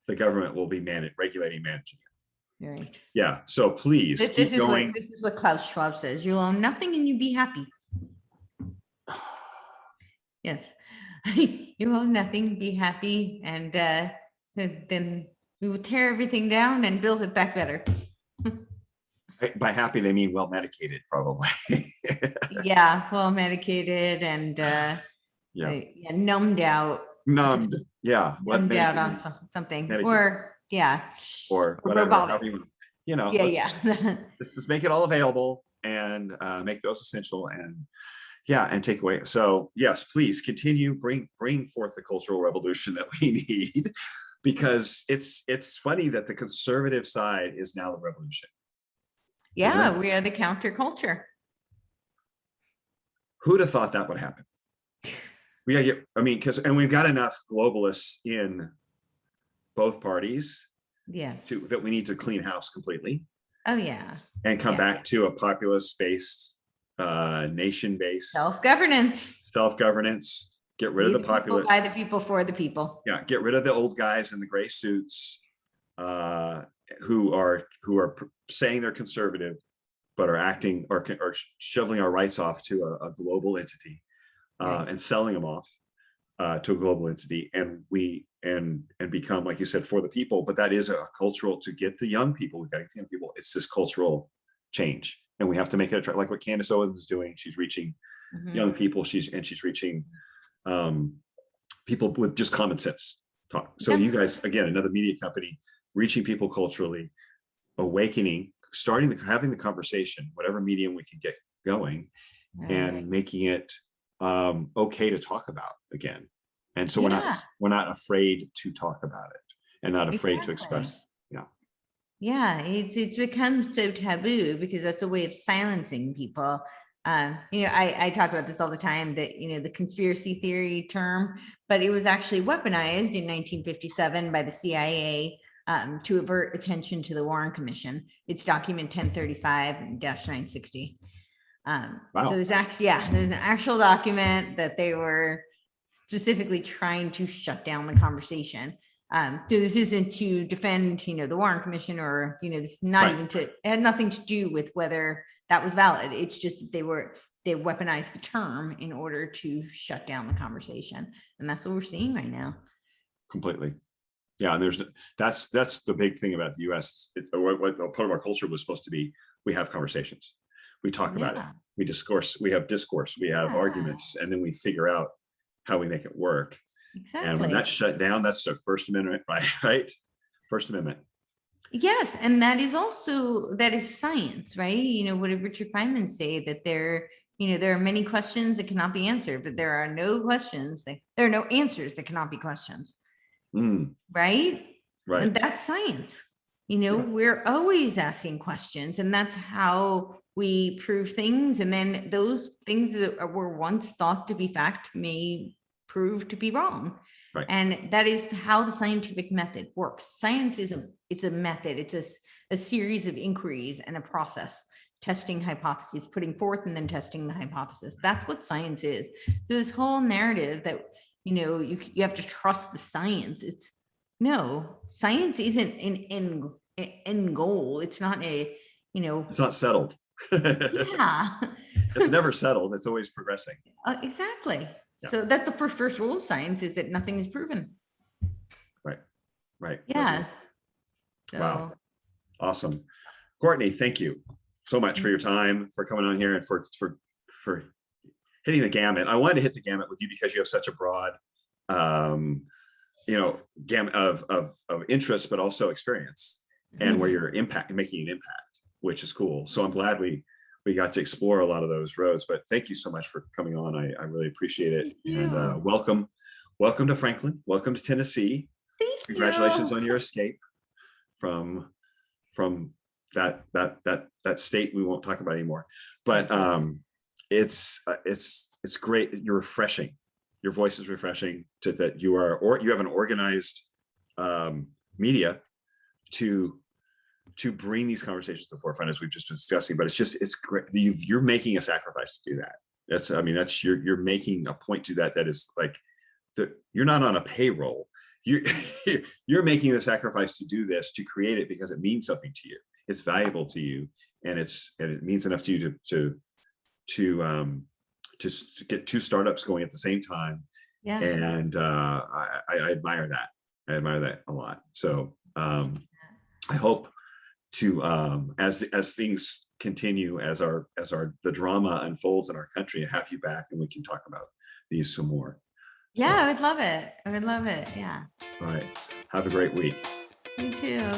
the government will be regulating, managing it. Right. Yeah. So please keep going. This is what Klaus Schwab says. You'll own nothing and you be happy. Yes. You own nothing, be happy, and then we will tear everything down and build it back better. By happy, they mean well medicated, probably. Yeah, well medicated and numbed out. Numbed, yeah. Numbed out on something, medicated. or whatever. robotic. Let's just make it all available and make those essential and take away. So yes, please continue, bring forth the cultural revolution that we need, because it's funny that the conservative side is now the revolution. Yeah, we are the counterculture. Who'd have thought that would happen? We gotta and we've got enough globalists in both parties. Yes. That we need to clean house completely. Oh yeah. And come back to a populist-based, nation-based self-governance. Get rid of the populace. By the people, for the people. Yeah, get rid of the old guys in the gray suits, who are saying they're conservative, but are acting or shoveling our rights off to a global entity, and selling them off to a global entity, and become, like you said, for the people. But that is a cultural, to get the young people. We've got to get the young people. It's this cultural change, and we have to make it like what Candace Owens is doing. She's reaching young people. She's reaching people with just common sense talk. So you guys, again, another media company, reaching people culturally, awakening, having the conversation, whatever medium we can get going, and making it okay to talk about again. And so we're not afraid to talk about it, and not afraid to express. It's become so taboo because that's a way of silencing people. I talk about this all the time, that the conspiracy theory term, but it was actually weaponized in 1957 by the CIA to avert attention to the Warren Commission. It's document 1035-960. Wow. So there's an actual document that they were specifically trying to shut down the conversation. So this isn't to defend, the Warren Commission, or, this is not even it had nothing to do with whether that was valid. It's just they weaponized the term in order to shut down the conversation. And that's what we're seeing right now. Completely. Yeah. And that's the big thing about the US. What part of our culture was supposed to be: we have conversations, we talk about it, we discourse, we have arguments, and then we figure out how we make it work. Exactly. And when that's shut down, that's the First Amendment, right? First Amendment. Yes. And that is science, right? What did Richard Feynman say? That there are many questions that cannot be answered, but there are no answers that cannot be questions. Right? Right. And that's science. We're always asking questions, and that's how we prove things. And then those things that were once thought to be fact may prove to be wrong. Right. And that is how the scientific method works. Science is a method. It's a series of inquiries and a process, testing hypotheses, putting forth and then testing the hypothesis. That's what science is. So this whole narrative that, you have to trust the science. Science isn't an end goal. It's not it's not settled. It's never settled. It's always progressing. Exactly. Yeah. So that's the first rule of science, is that nothing is proven. Right. Right. Yes. Wow. So Awesome. Courtney, thank you so much for your time, for coming on here, and for hitting the gamut. I wanted to hit the gamut with you because you have such a broad, gamut of interests, but also experience, and where you're making an impact, which is cool. So I'm glad we got to explore a lot of those roads. But thank you so much for coming on. I really appreciate it. And welcome to Franklin. Welcome to Tennessee. Thank Congratulations you. on your escape from that state we won't talk about anymore. But it's great. You're refreshing. Your voice is refreshing to that you have an organized media to bring these conversations to the forefront, as we've just been discussing. But it's great. You're making a sacrifice to do that. That's you're making a point to that is like you're not on a payroll. You're making the sacrifice to do this, to create it, because it means something to you. It's valuable to you, and it means enough to you to get two startups going at the same time. Yeah. And I admire that. I admire that a lot. So I hope to as things continue, as the drama unfolds in our country, have you back and we can talk about these some more. Yeah, I would love it. I would love it. Yeah. All right. Have a great week. You too.